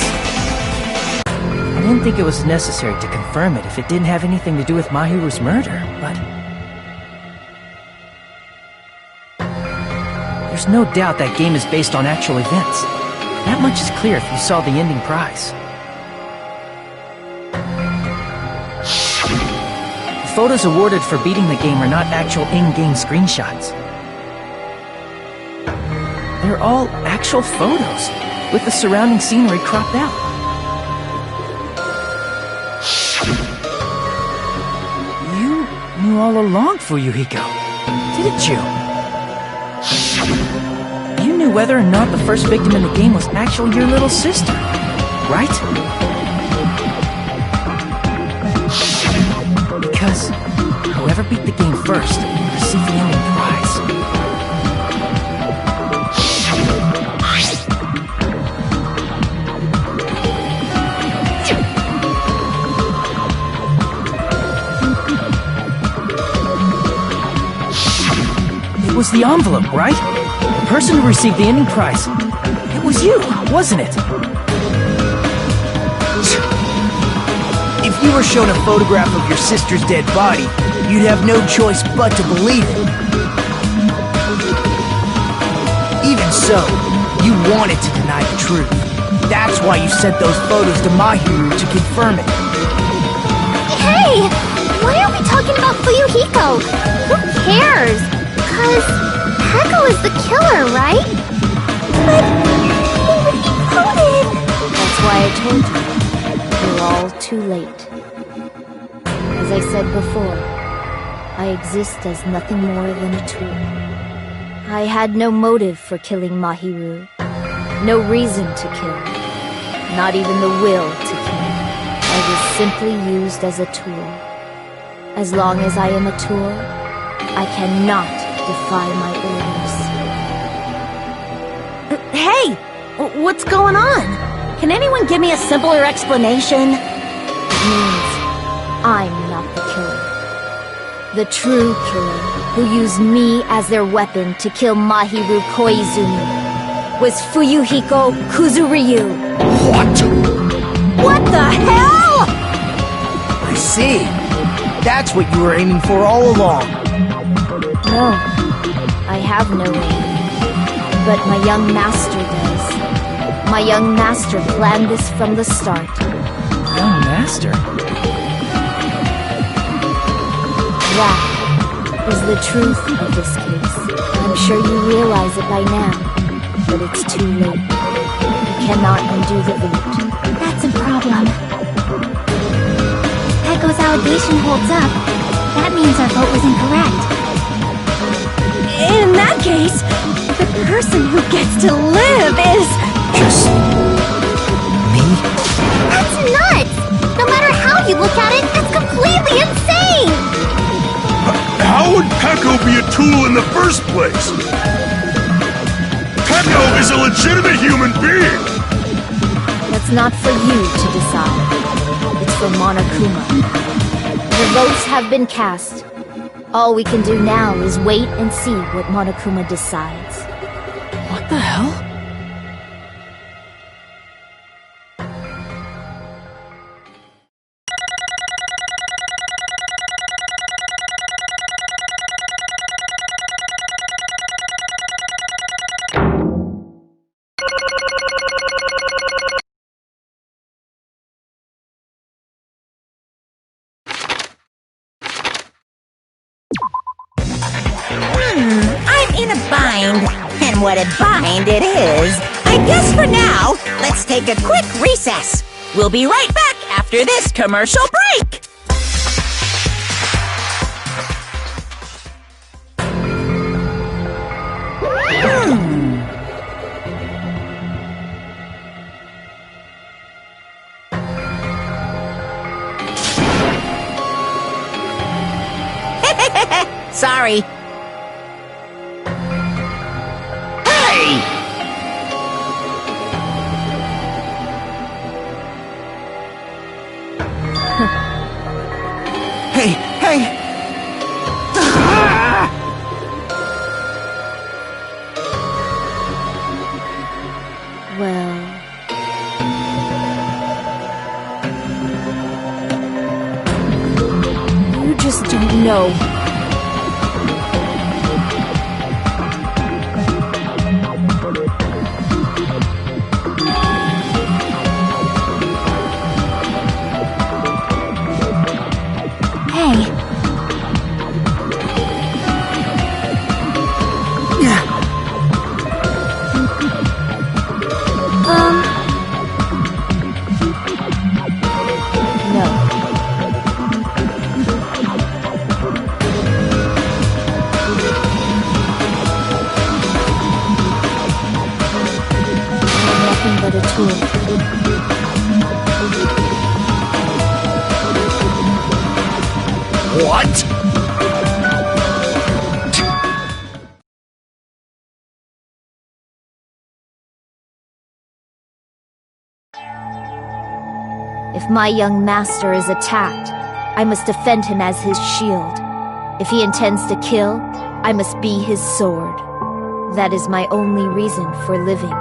I didn't think it was necessary to confirm it if it didn't have anything to do with Mahiru's murder, but... There's no doubt that game is based on actual events. That much is clear if you saw the ending prize. The photos awarded for beating the game are not actual in-game screenshots. They're all actual photos, with the surrounding scenery cropped out. You knew all along, Fuyuhiko, didn't you? You knew whether or not the first victim in the game was actually your little sister, right? Because whoever beat the game first received the ending prize. It was the envelope, right? The person who received the ending prize. It was you, wasn't it? If you were shown a photograph of your sister's dead body, you'd have no choice but to believe it. Even so, you wanted to deny the truth. That's why you sent those photos to Mahiru to confirm it. Hey! Why are we talking about Fuyuhiko? Who cares? 'Cause Peko is the killer, right? But he would be coded! That's why I told you. You're all too late. As I said before, I exist as nothing more than a tool. I had no motive for killing Mahiru. No reason to kill. Not even the will to kill. I was simply used as a tool. As long as I am a tool, I cannot defy my orders. Hey! What's going on? Can anyone give me a simpler explanation? It means I'm not the killer. The true killer, who used me as their weapon to kill Mahiru Koizumi, was Fuyuhiko Kuzuryu. What? What the hell?! I see. That's what you were aiming for all along. No, I have no aim. But my young master does. My young master planned this from the start. Young master? That is the truth of this case. I'm sure you realize it by now, but it's too late. You cannot undo the vote. That's a problem. Peko's allegation holds up. That means our vote was incorrect. In that case, the person who gets to live is... Just... me? That's nuts! No matter how you look at it, it's completely insane! How would Peko be a tool in the first place? Peko is a legitimate human being! That's not for you to decide. It's for Monokuma. The votes have been cast. All we can do now is wait and see what Monokuma decides. What the hell? I'm in a bind. And what a bind it is. I guess for now, let's take a quick recess. We'll be right back after this commercial break. Sorry. Hey, hey! Well... you just don't know. Hey, No. I'm nothing but a tool. What? If my young master is attacked, I must defend him as his shield. If he intends to kill, I must be his sword. That is my only reason for living.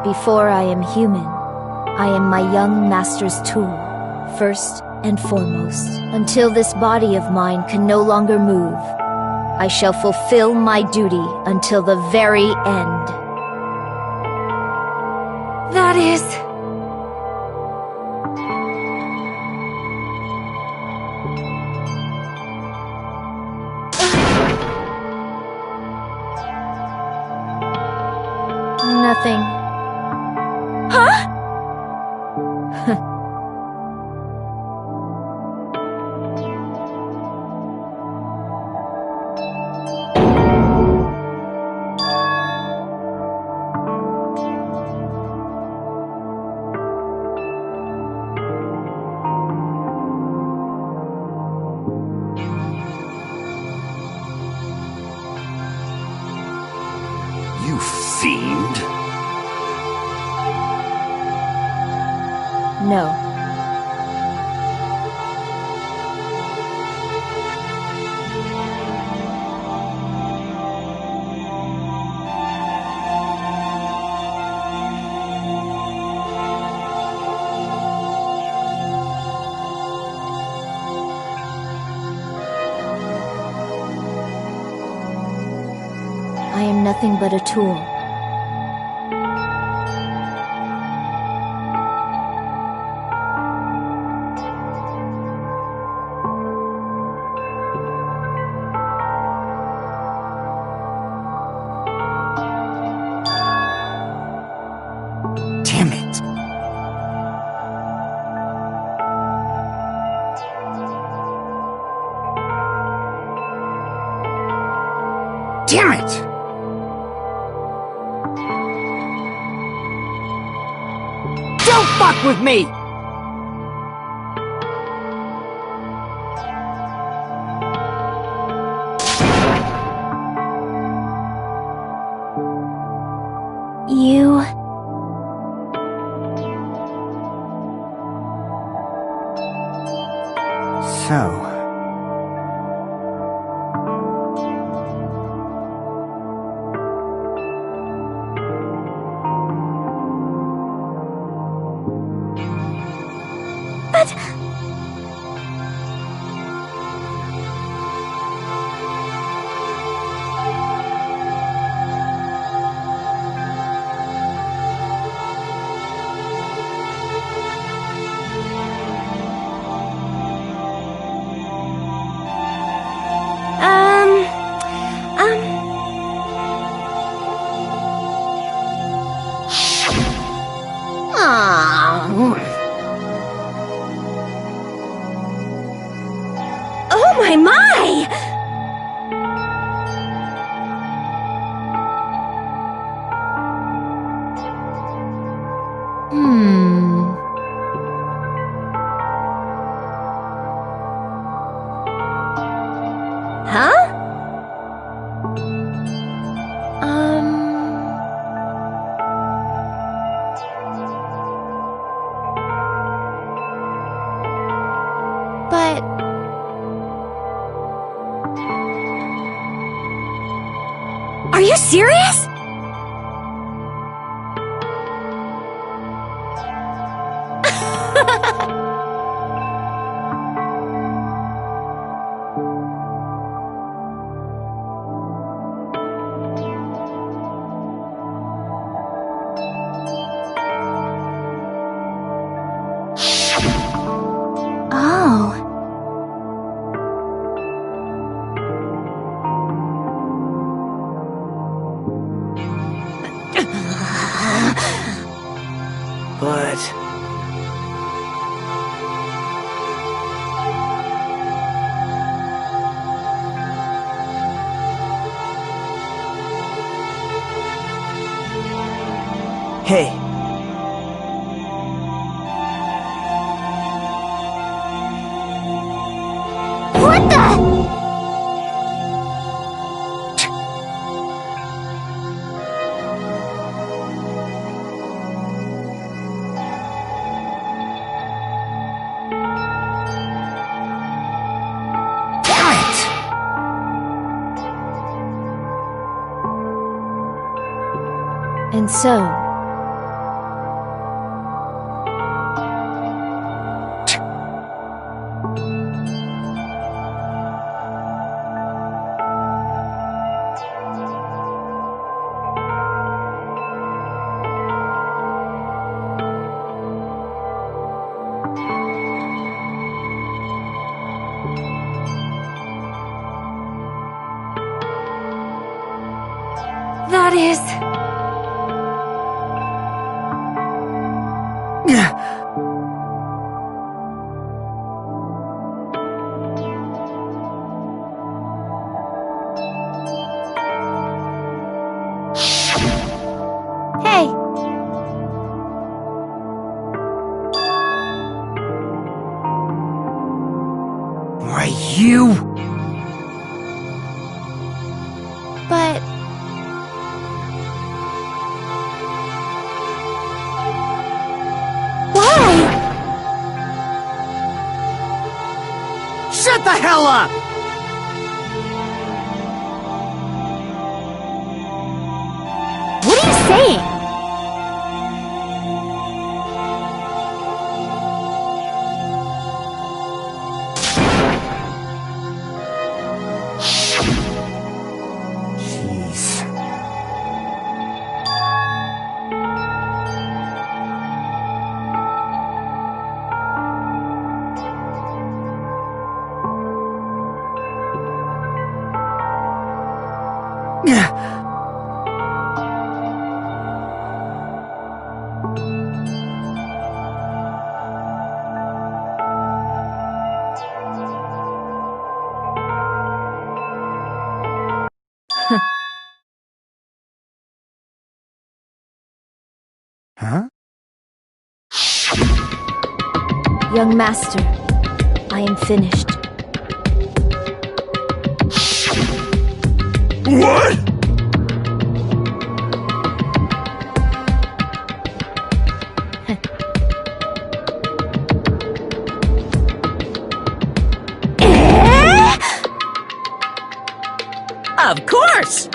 Before I am human, I am my young master's tool, first and foremost. Until this body of mine can no longer move, I shall fulfill my duty until the very end. That That is... Nothing. Huh? You fiend. No. I am nothing but a tool. Damn it. Damn it! Don't fuck with me! You... So... But... Oh my my! Huh? But... Are you serious? Oh... But... Hey. What the? And so... That is... Hey! Why, you... But... Why? Shut the hell up! What are you saying? Jeez. Huh? Young master, I am finished. What? Of course!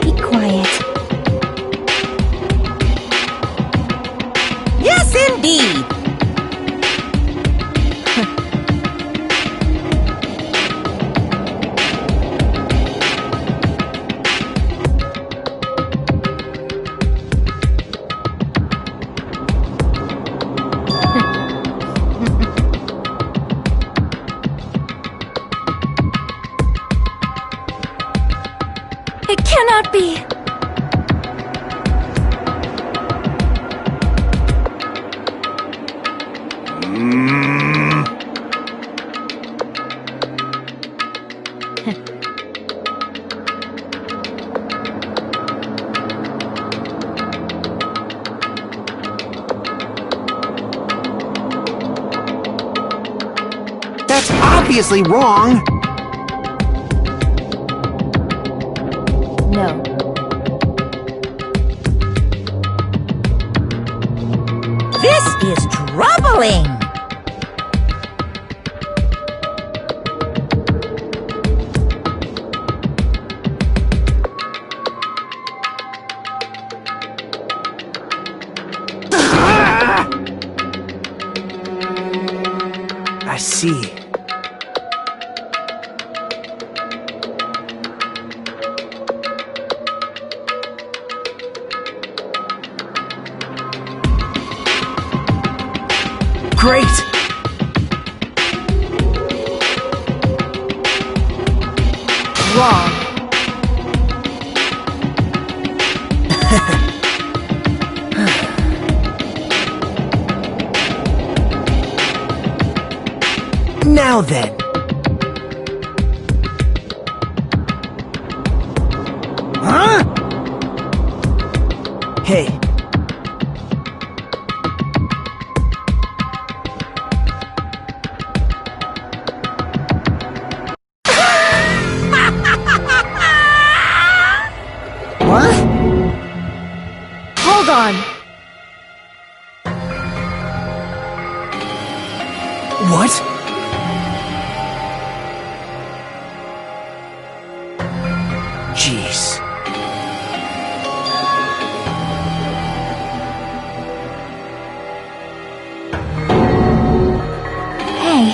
Be quiet. Yes, indeed! It cannot be! That's obviously wrong! No. This is troubling! I see. Great! Wrong. Now then. Huh? Hey. What? Hold on. What? Jeez. Hey.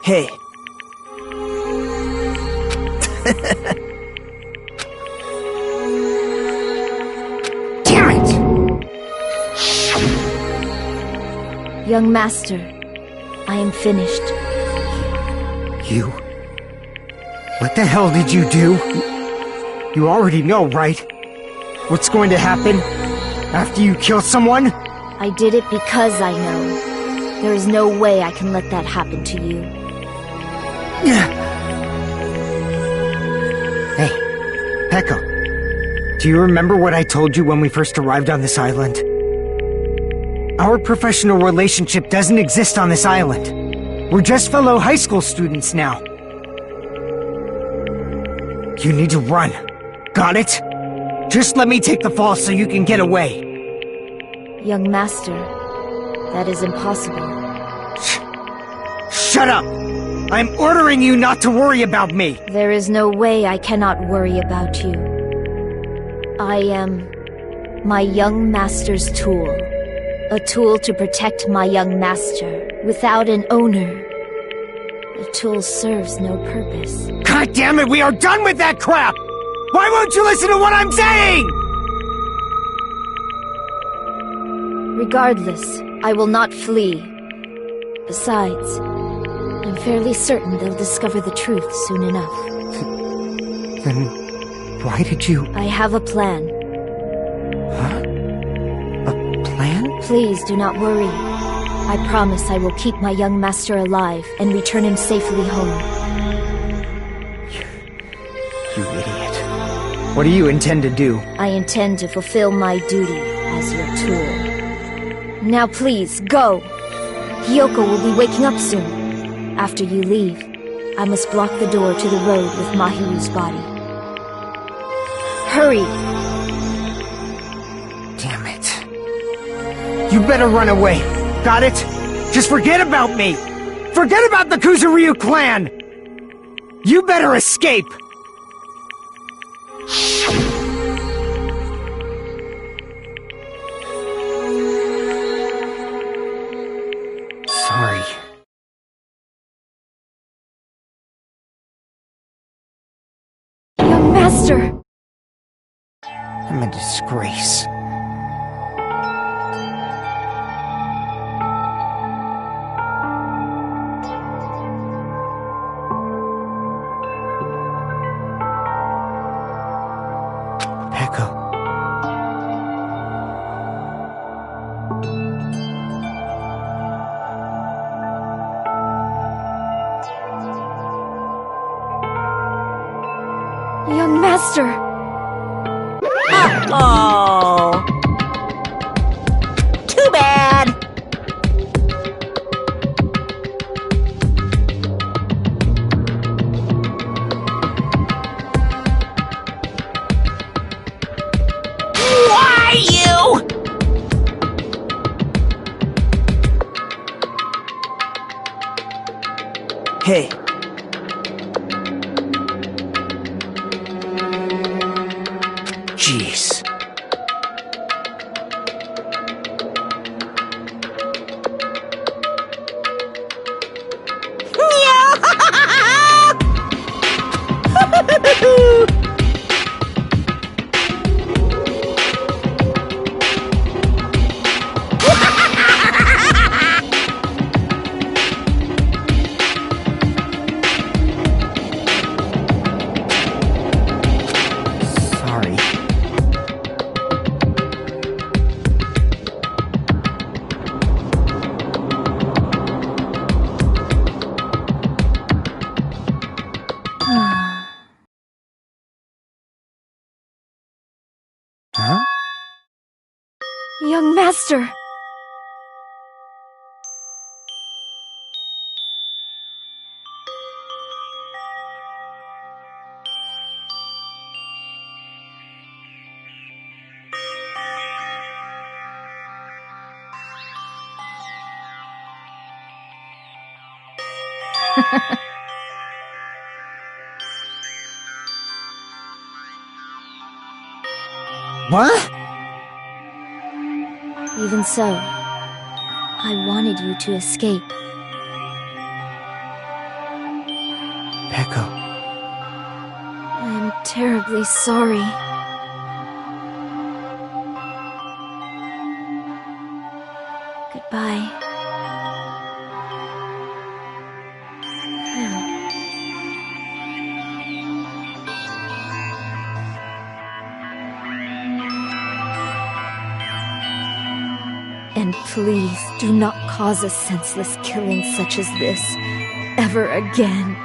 Hey. Damn it! Young master, I am finished. You? What the hell did you do? You already know, right? What's going to happen after you kill someone? I did it because I know. There is no way I can let that happen to you. Hey, Pekko. Do you remember what I told you when we first arrived on this island? Our professional relationship doesn't exist on this island. We're just fellow high school students now. You need to run. Got it? Just let me take the fall so you can get away. Young master, that is impossible. Shut up! I'm ordering you not to worry about me! There is no way I cannot worry about you. I am my young master's tool. A tool to protect my young master. Without an owner, the tool serves no purpose. God damn it, we are done with that crap! Why won't you listen to what I'm saying?! Regardless, I will not flee. Besides, I'm fairly certain they'll discover the truth soon enough. Then, why did you... I have a plan. Huh? A plan? Please do not worry. I promise I will keep my young master alive and return him safely home. You idiot. What do you intend to do? I intend to fulfill my duty as your tool. Now please, go! Hiyoko will be waking up soon. After you leave, I must block the door to the road with Mahiru's body. Hurry! Damn it. You better run away. Got it? Just forget about me! Forget about the Kuzuryu clan! You better escape! Sorry. Young master! I'm a disgrace. Pekko. Young master! Oh. Too bad. Why you? Hey. Jeez. Sorry. Huh? Young master! What? Even so, I wanted you to escape. Echo. I'm terribly sorry. Goodbye. And please do not cause a senseless killing such as this ever again.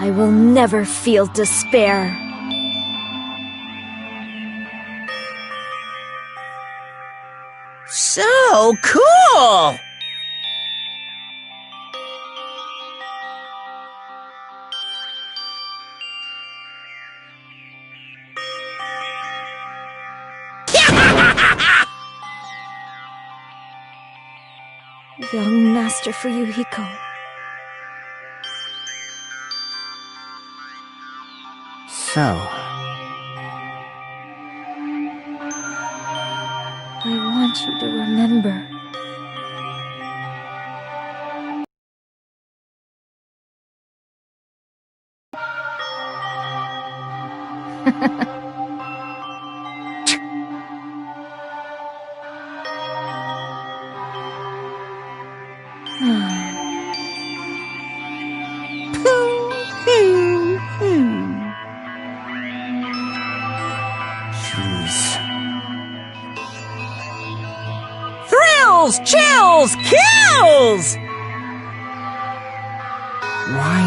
I will never feel despair. So cool! Young Master Fuyuhiko. So, I want you to remember. Thrills, chills, kills! why?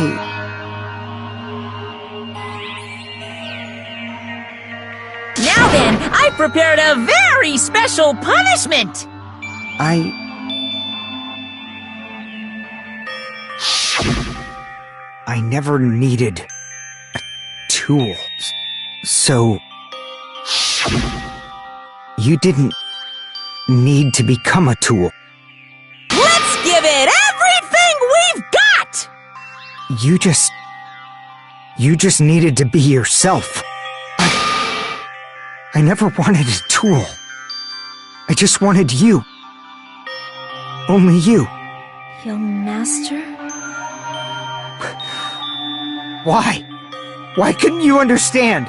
Now then, I prepared a very special punishment! I never needed a tool. So, you didn't need to become a tool. Let's give it everything we've got! You just needed to be yourself. I never wanted a tool. I just wanted you. Only you. Young Master? Why? Why couldn't you understand?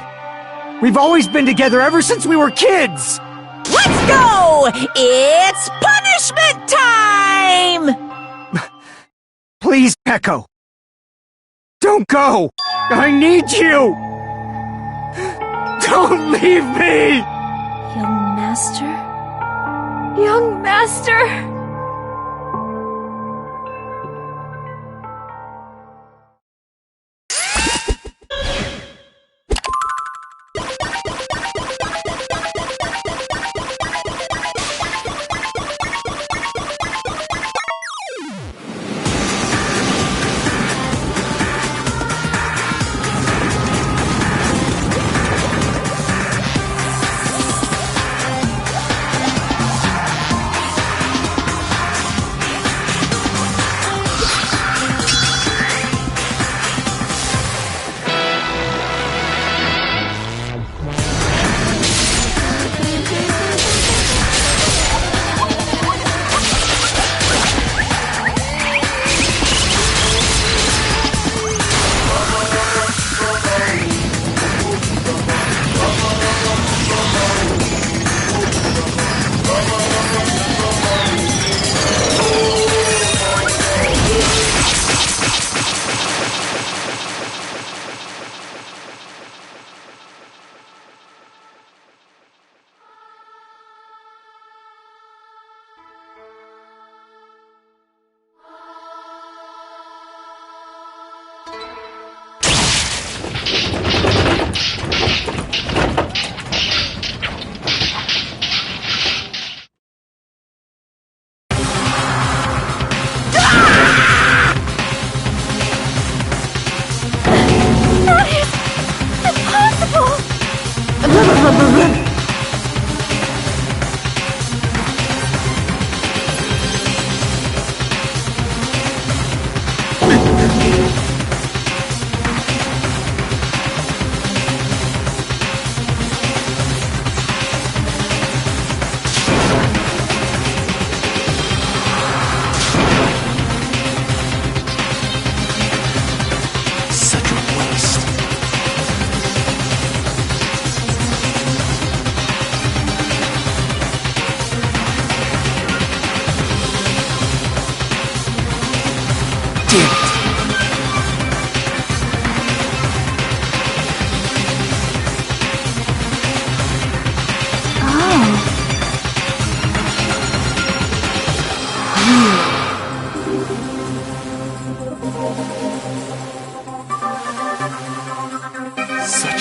We've always been together ever since we were kids! Let's go! It's punishment time! Please, Echo. Don't go! I need you! Don't leave me! Young Master? Young Master!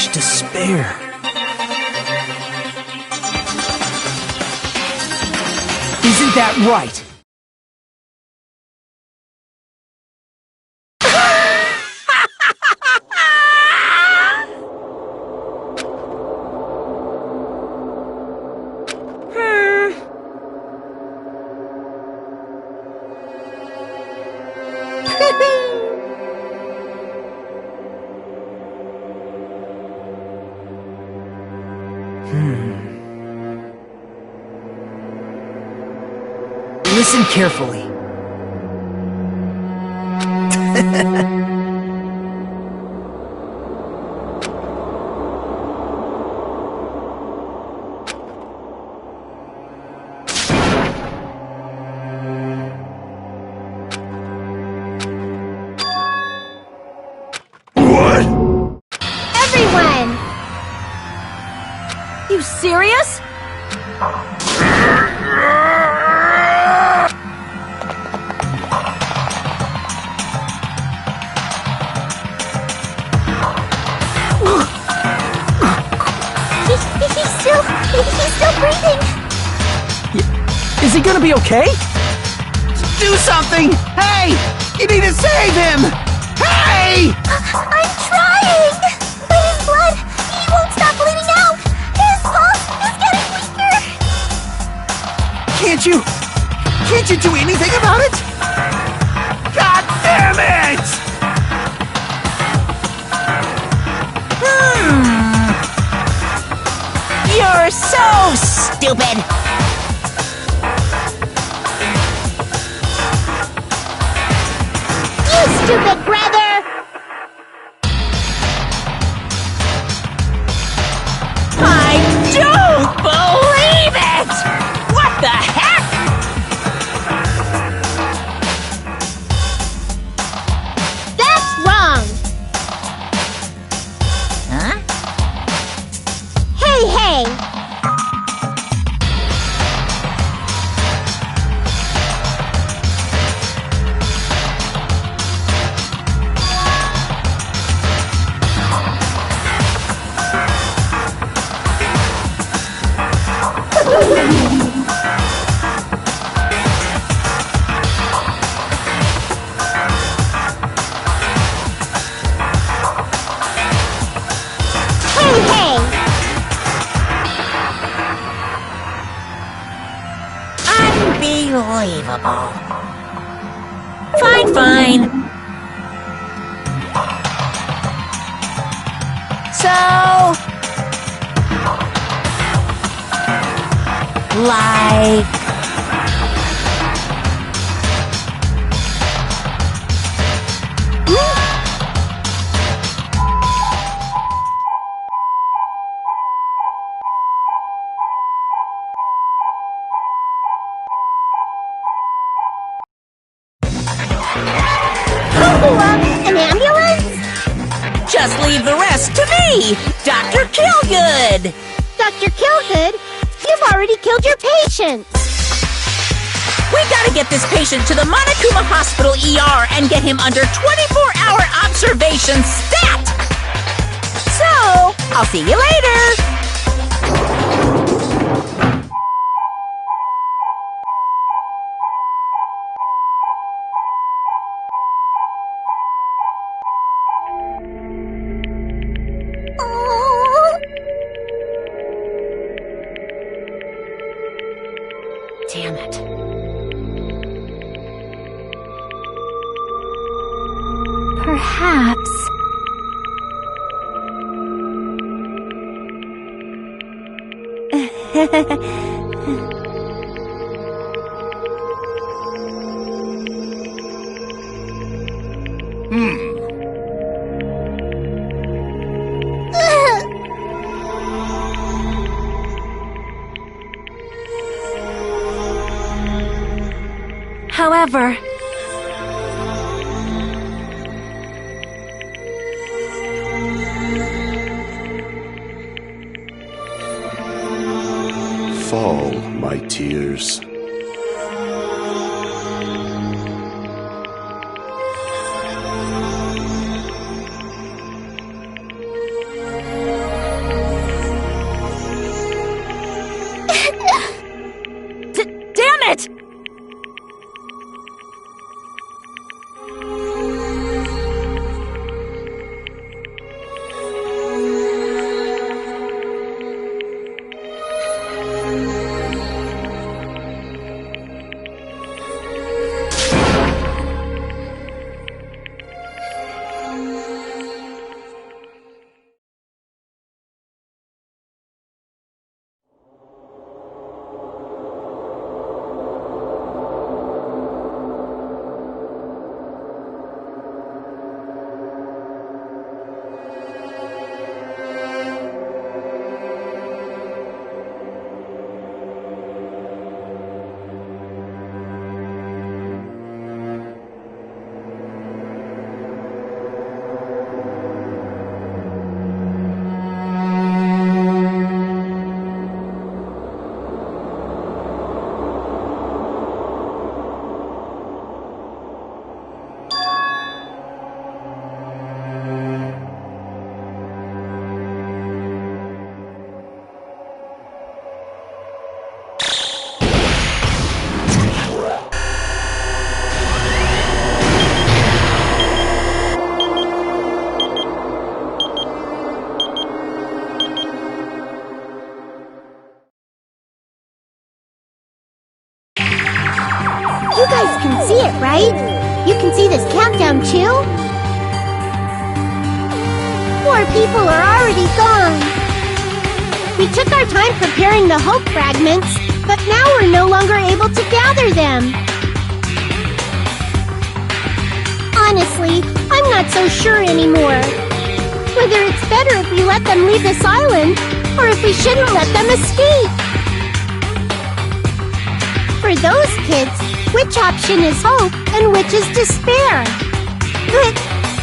much to spare. Isn't that right? Listen carefully. Everyone! You serious? He's still breathing. Is he gonna be okay? Do something! Hey! You need to save him! Hey! I'm trying! But his blood, he won't stop bleeding out! His pulse is getting weaker! Can't you do anything about it? God damn it! You're so stupid! You stupid brother! I don't believe it! What the heck? That's wrong! Huh? Hey! Unbelievable. Fine. So... like... An ambulance? Just leave the rest to me, Dr. Killgood! Dr. Killgood, you've already killed your patients! We gotta get this patient to the Monokuma Hospital ER and get him under 24-hour observation stat! So, I'll see you later! Damn it. Perhaps... However... Fall, my tears. right? You can see this countdown too? More people are already gone. We took our time preparing the hope fragments, but now we're no longer able to gather them. Honestly, I'm not so sure anymore. Whether it's better if we let them leave this island, or if we shouldn't let them escape. For those kids, which option is hope and which is despair? But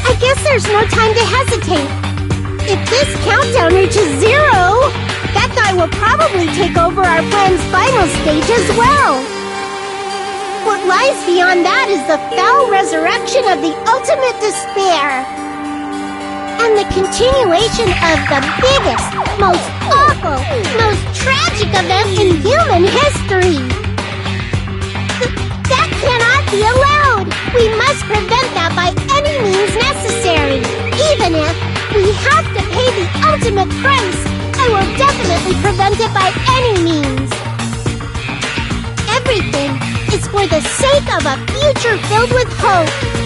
I guess there's no time to hesitate. If this countdown reaches 0, that guy will probably take over our plan's final stage as well. What lies beyond that is the foul resurrection of the ultimate despair. And the continuation of the biggest, most awful, most tragic event in human history. That cannot be allowed! We must prevent that by any means necessary. Even if we have to pay the ultimate price, I will definitely prevent it by any means. Everything is for the sake of a future filled with hope.